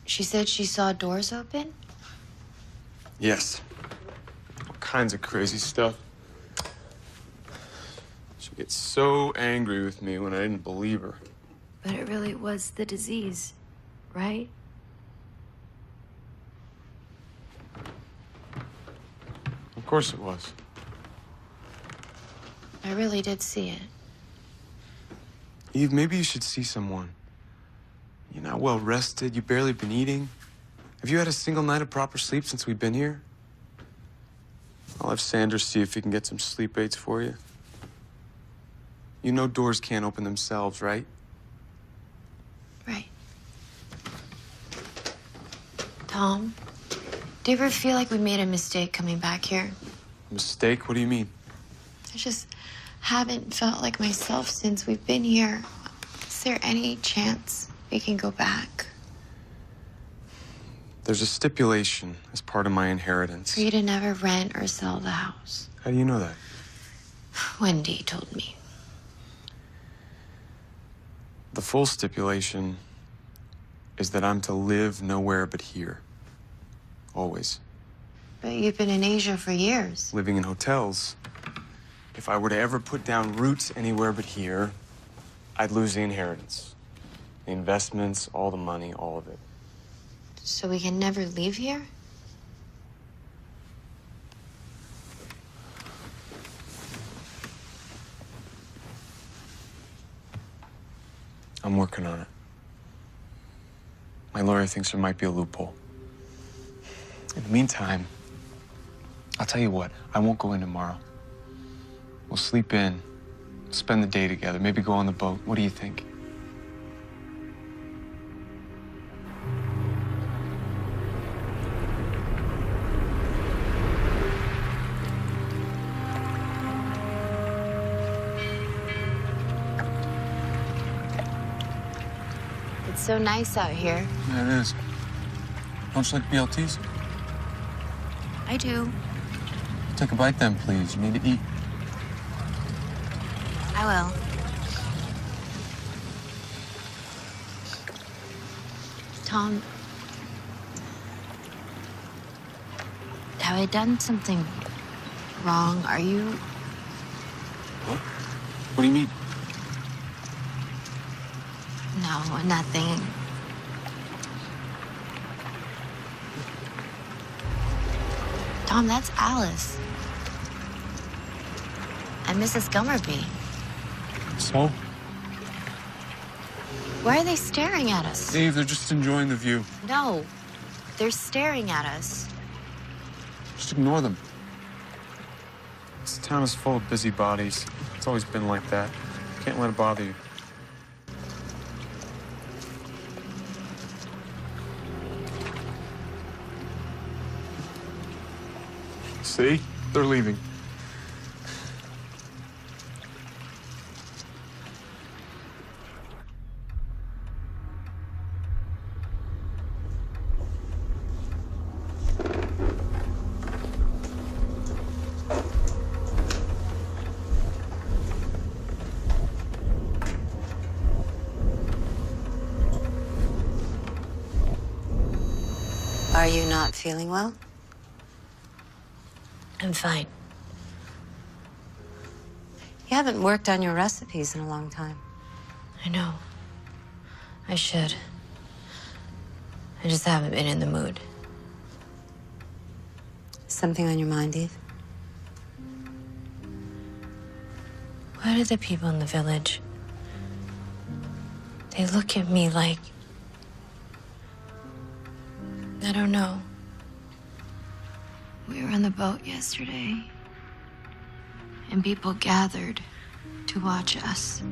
N: She said she saw doors open?
D: Yes. All kinds of crazy stuff. gets so angry with me when I didn't believe her.
B: But it really was the disease, right?
D: Of course it was.
B: I really did see it.
D: Eve, maybe you should see someone. You're not well rested. You've barely been eating. Have you had a single night of proper sleep since we've been here? I'll have Sanders see if he can get some sleep aids for you. You know doors can't open themselves, right?
B: Right. Tom, do you ever feel like we made a mistake coming back here?
D: Mistake? What do you mean?
B: I just haven't felt like myself since we've been here. Is there any chance we can go back?
D: There's a stipulation as part of my inheritance.
B: For you to never rent or sell the house.
D: How do you know that?
B: Wendy told me.
D: The full stipulation is that I'm to live nowhere but here. Always.
B: But you've been in Asia for years.
D: Living in hotels. If I were to ever put down roots anywhere but here, I'd lose the inheritance. The investments, all the money, all of it.
B: So we can never leave here?
D: I'm working on it. My lawyer thinks there might be a loophole. In the meantime, I'll tell you what, I won't go in tomorrow. We'll sleep in, spend the day together, maybe go on the boat. What do you think?
B: It's so nice out here.
D: Yeah, it is. Don't you like BLTs?
B: I do.
D: Take a bite then, please. You need to eat.
B: I will. Tom, have I done something wrong? Are you...
D: What? What do you mean?
B: No, nothing. Tom, that's Alice. And Mrs. Gummerby.
D: So?
B: Why are they staring at us?
D: Dave, they're just enjoying the view.
B: No, they're staring at us.
D: Just ignore them. This town is full of busybodies. It's always been like that. Can't let it bother you. See? They're leaving.
H: Are you not feeling well?
B: I'm fine.
H: You haven't worked on your recipes in a long time.
B: I know. I should. I just haven't been in the mood.
H: Something on your mind, Eve?
B: Why do the people in the village... They look at me like... I don't know. We were on the boat yesterday, and people gathered to watch us.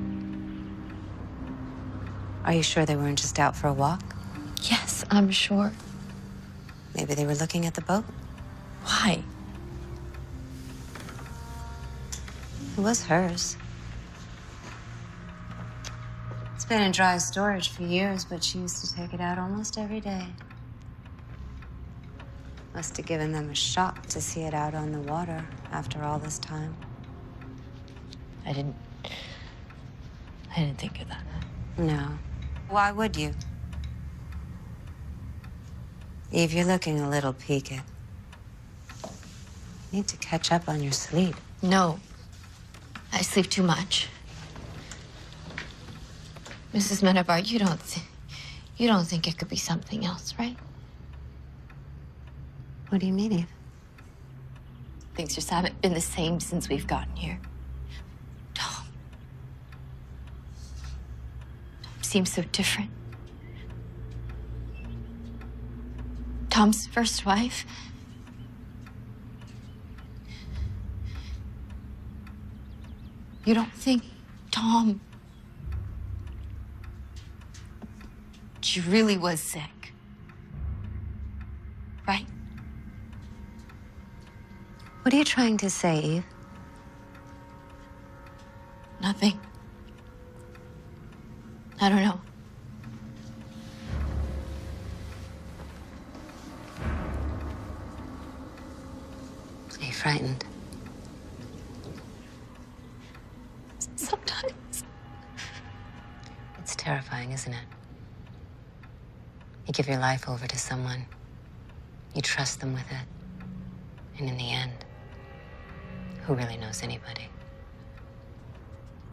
H: Are you sure they weren't just out for a walk?
B: Yes, I'm sure.
H: Maybe they were looking at the boat.
B: Why?
H: It was hers. It's been in dry storage for years, but she used to take it out almost every day. Must have given them a shock to see it out on the water after all this time.
B: I didn't think of that.
H: No. Why would you? Eve, you're looking a little peaked. You need to catch up on your sleep.
B: No.
F: I sleep too much. Mrs. Menabar, you don't think it could be something else, right?
H: What do you mean, Eve?
F: Things just haven't been the same since we've gotten here. Tom seems so different. Tom's first wife. You don't think Tom... She really was sick, right?
H: What are you trying to say, Eve?
F: Nothing. I don't know.
H: Are you frightened?
F: Sometimes.
H: It's terrifying, isn't it? You give your life over to someone. You trust them with it. And in the end, who really knows anybody?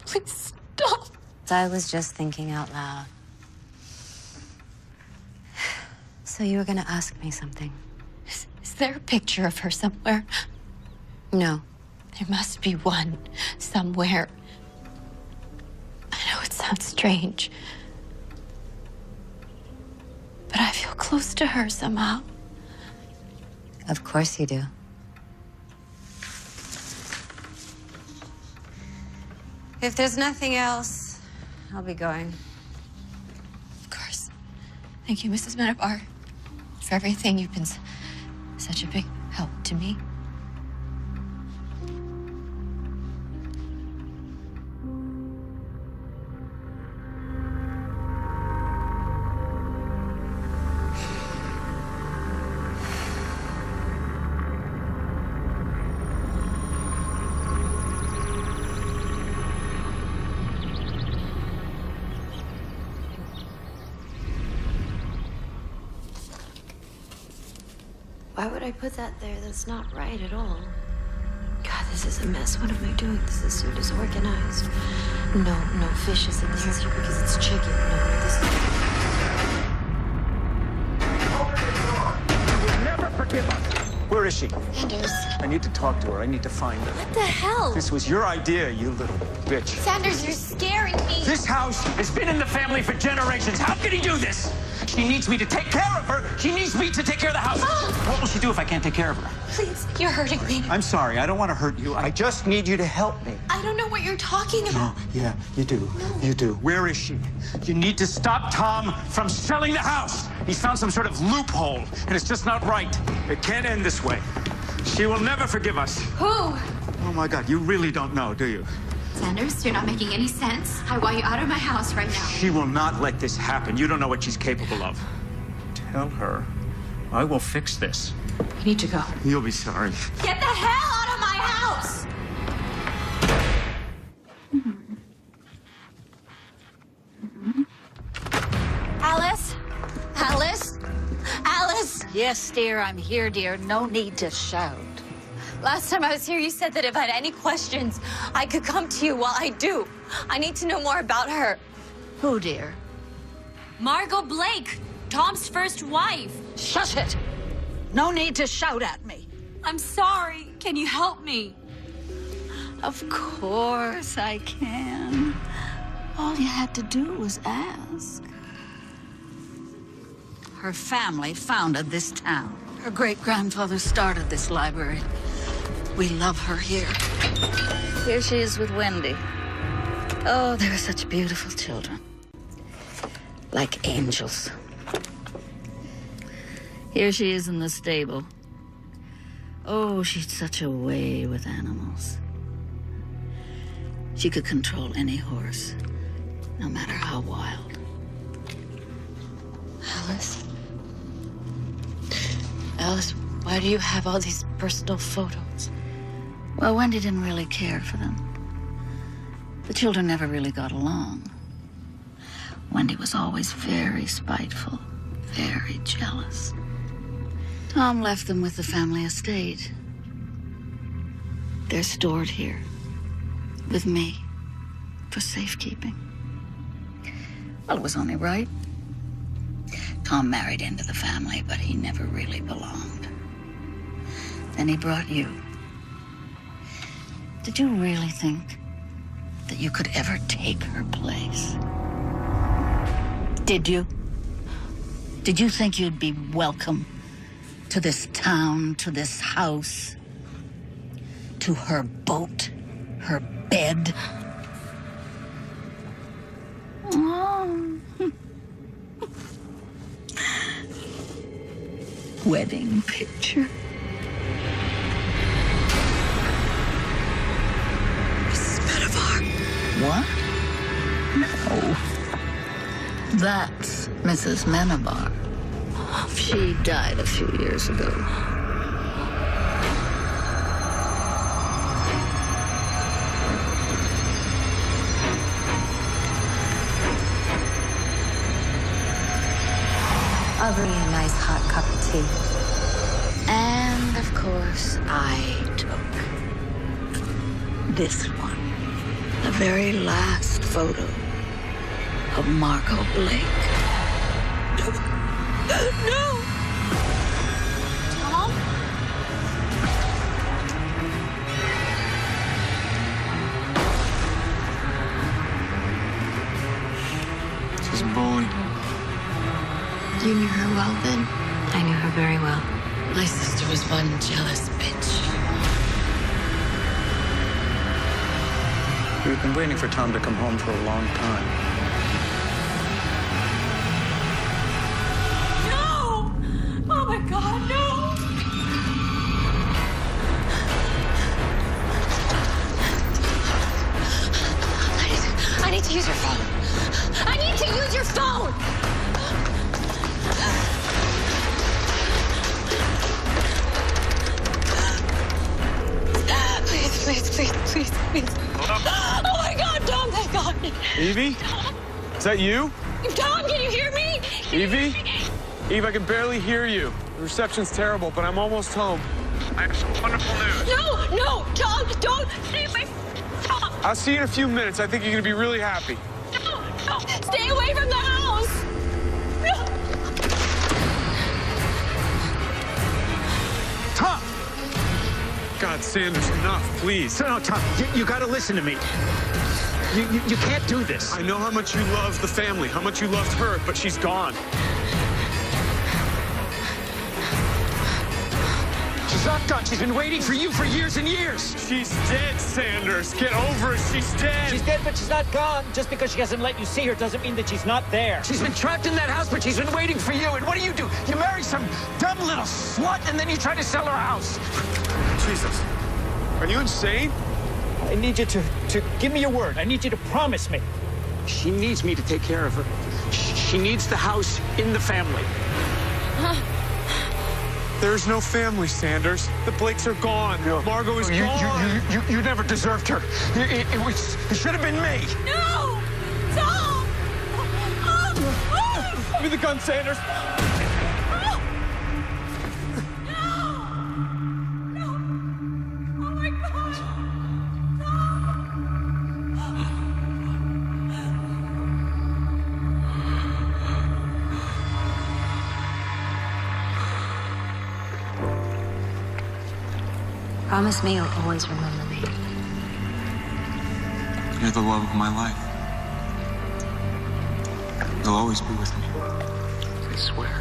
F: Please stop.
H: I was just thinking out loud. So you were gonna ask me something?
F: Is there a picture of her somewhere?
H: No.
F: There must be one somewhere. I know it sounds strange, but I feel close to her somehow.
H: Of course you do. If there's nothing else, I'll be going.
F: Of course. Thank you, Mrs. Menabar, for everything. You've been such a big help to me. Why would I put that there? That's not right at all. God, this is a mess. What am I doing? This is so disorganized. No fish is in there because it's chicken. No, this is...
G: You'll never forgive us. Where is she?
F: Sanders.
G: I need to talk to her. I need to find her.
F: What the hell?
G: This was your idea, you little bitch.
F: Sanders, you're scaring me.
G: This house has been in the family for generations. How can he do this? She needs me to take care of her. She needs me to take care of the house. What will she do if I can't take care of her?
F: Please, you're hurting me.
G: I'm sorry. I don't want to hurt you. I just need you to help me.
F: I don't know what you're talking about.
G: Yeah, you do. No. You do. Where is she? You need to stop Tom from selling the house. He's found some sort of loophole, and it's just not right. It can't end this way. She will never forgive us.
F: Who?
G: Oh, my God. You really don't know, do you?
F: Sanders, you're not making any sense. I want you out of my house right now.
G: She will not let this happen. You don't know what she's capable of. Tell her I will fix this.
F: You need to go.
G: You'll be sorry.
F: Get the hell out of my house! Alice? Alice? Alice?
K: Yes, dear, I'm here, dear. No need to shout.
F: Last time I was here, you said that if I had any questions, I could come to you. Well, I do. I need to know more about her.
K: Who, dear?
F: Margot Blake, Tom's first wife.
K: Shush it! No need to shout at me.
F: I'm sorry. Can you help me?
K: Of course I can. All you had to do was ask. Her family founded this town. Her great-grandfather started this library. We love her here. Here she is with Wendy. Oh, they were such beautiful children. Like angels. Here she is in the stable. Oh, she's such a way with animals. She could control any horse, no matter how wild.
F: Alice? Alice, why do you have all these personal photos?
K: Well, Wendy didn't really care for them. The children never really got along. Wendy was always very spiteful, very jealous. Tom left them with the family estate. They're stored here. with me for safekeeping. Well, it was only right. Tom married into the family, but he never really belonged. Then he brought you. Did you really think that you could ever take her place? Did you? Did you think you'd be welcome to this town, to this house, to her boat, her bed? Oh. Wedding picture.
L: Mrs. Metavar.
K: What? No. That's Mrs. Menabar. She died a few years ago.
B: I'll bring you a nice hot cup of tea.
K: And, of course, I took this one. The very last photo of Margot Blake.
L: No! Tom?
D: She's a bully.
B: You knew her well then? I knew her very well.
L: My sister was one jealous bitch.
M: We've been waiting for Tom to come home for a long time.
L: No! Oh my God, no! I need to use your phone. I need to use your phone! Please. Oh my God, Tom, thank God.
O: Evie? Is that you?
L: Tom, can you hear me?
O: Evie? Eve, I can barely hear you. The reception's terrible, but I'm almost home. I have some wonderful news.
L: No, Tom, don't save my... Tom,
O: I'll see you in a few minutes. I think you're gonna be really happy.
L: no, stay away from the house.
O: Tom! God, Sanders, enough, please.
G: No, Tom, you gotta listen to me. You can't do this.
O: I know how much you love the family, how much you loved her, but she's gone.
G: She's not gone. She's been waiting for you for years and years.
O: She's dead, Sanders. Get over it. She's dead.
P: She's dead, but she's not gone. Just because she hasn't let you see her doesn't mean that she's not there.
G: She's been trapped in that house, but she's been waiting for you. And what do? You marry some dumb little slut, and then you try to sell her house.
O: Jesus. Are you insane?
P: I need you to give me your word. I need you to promise me.
G: She needs me to take care of her. She needs the house in the family.
O: There's no family, Sanders. The Blakes are gone.
G: No.
O: Margot is gone.
G: You never deserved her. It should have been me.
L: No! Tom!
O: Give me the gun, Sanders.
B: Promise me you'll always remember me.
D: You're the love of my life. You'll always be with me. I swear.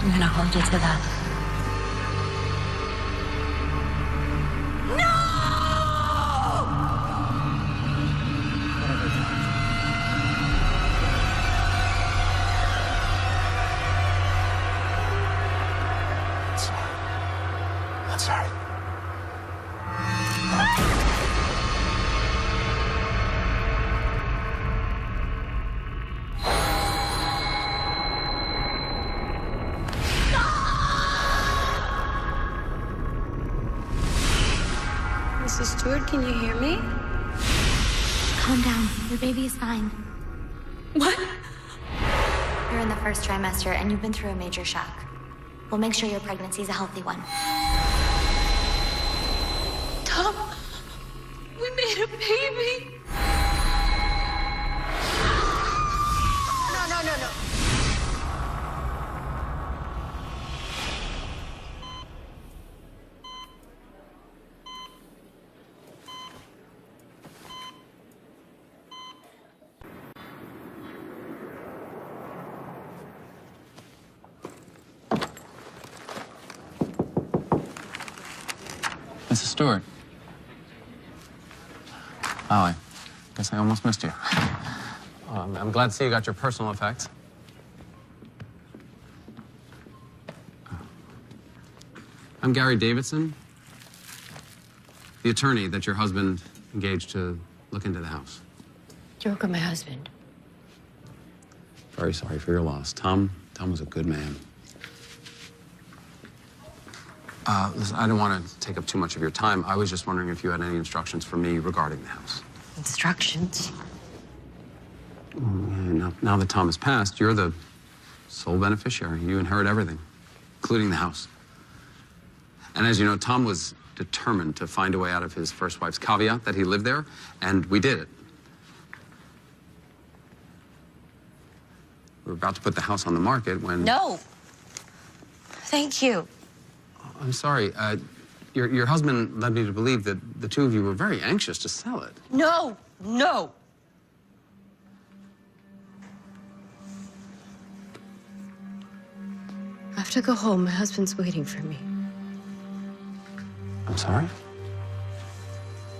B: I'm gonna hold you to that.
O: I'm sorry.
B: Mrs. Stewart, can you hear me?
C: Calm down. Your baby is fine.
L: What?
N: You're in the first trimester and you've been through a major shock. We'll make sure your pregnancy is a healthy one.
L: Tom!
Q: Stewart. Oh, I guess I almost missed you. I'm glad to see you got your personal effects. I'm Gary Davidson, the attorney that your husband engaged to look into the house.
B: Joke on my husband.
Q: Very sorry for your loss. Tom was a good man. Listen, I don't want to take up too much of your time. I was just wondering if you had any instructions for me regarding the house.
B: Instructions?
Q: Now that Tom has passed, you're the sole beneficiary. You inherit everything, including the house. And as you know, Tom was determined to find a way out of his first wife's caveat that he lived there, and we did it. We were about to put the house on the market when...
B: No. Thank you.
Q: I'm sorry. Your husband led me to believe that the two of you were very anxious to sell it.
B: No, no. I have to go home. My husband's waiting for me.
Q: I'm sorry?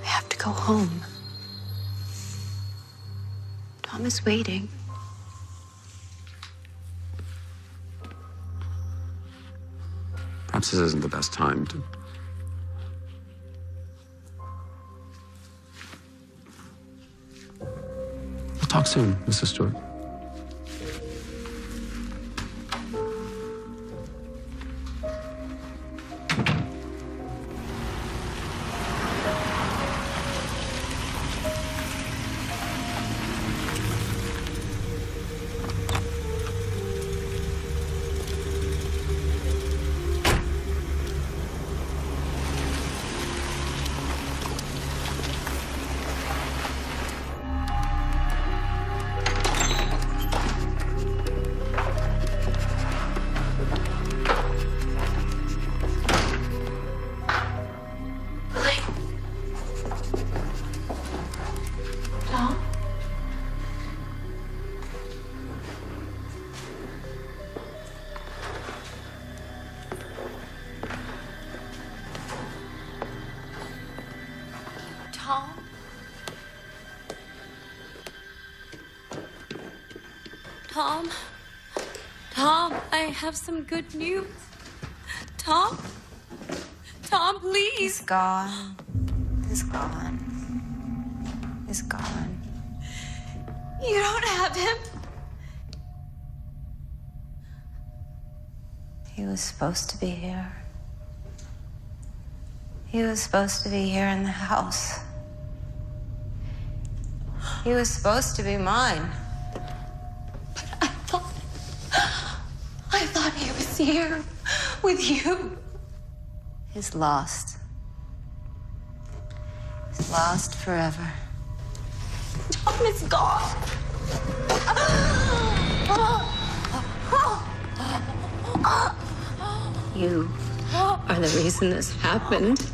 B: I have to go home. Tom is waiting.
Q: Perhaps this isn't the best time to... We'll talk soon, Mrs. Stewart.
F: Tom, I have some good news. Tom, please.
H: He's gone. He's gone. He's gone.
F: You don't have him.
H: He was supposed to be here. He was supposed to be here in the house. He was supposed to be mine.
F: I thought he was here with you.
H: He's lost. He's lost forever.
F: Tom is gone.
B: You are the reason this happened.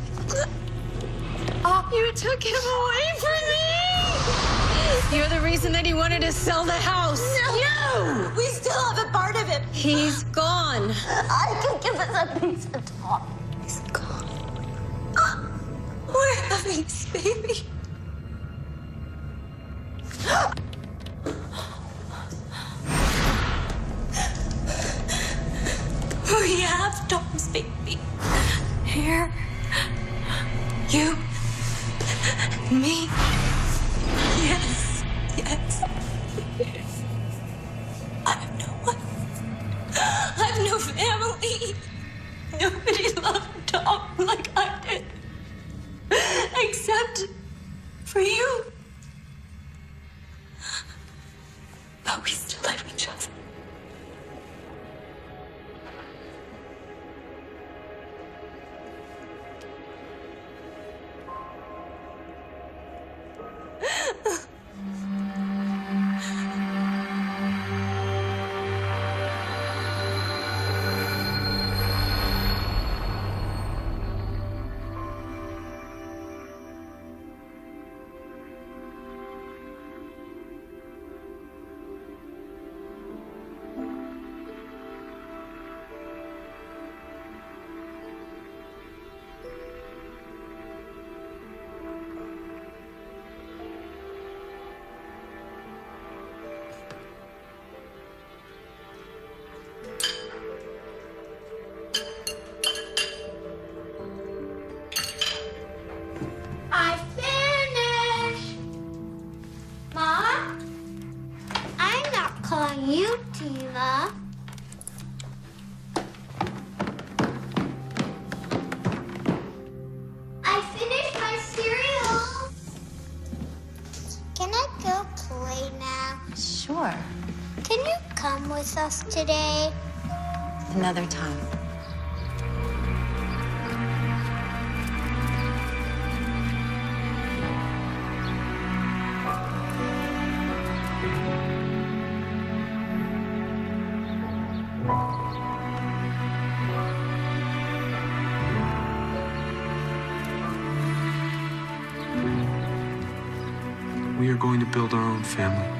B: You took him away from me! You're the reason that he wanted to sell the house.
F: No! We still have a part of it.
B: He's gone.
F: I can give us a piece of Tom.
B: He's gone.
F: We're having this baby. We have Tom's baby. Here. You. Me. Yes. Yes. I have no one. I have no family. Nobody loved Tom like I did. Except for you. But we still love each other.
R: Ma. I finished my cereal. Can I go play now?
H: Sure.
R: Can you come with us today?
H: Another time.
D: We are going to build our own family.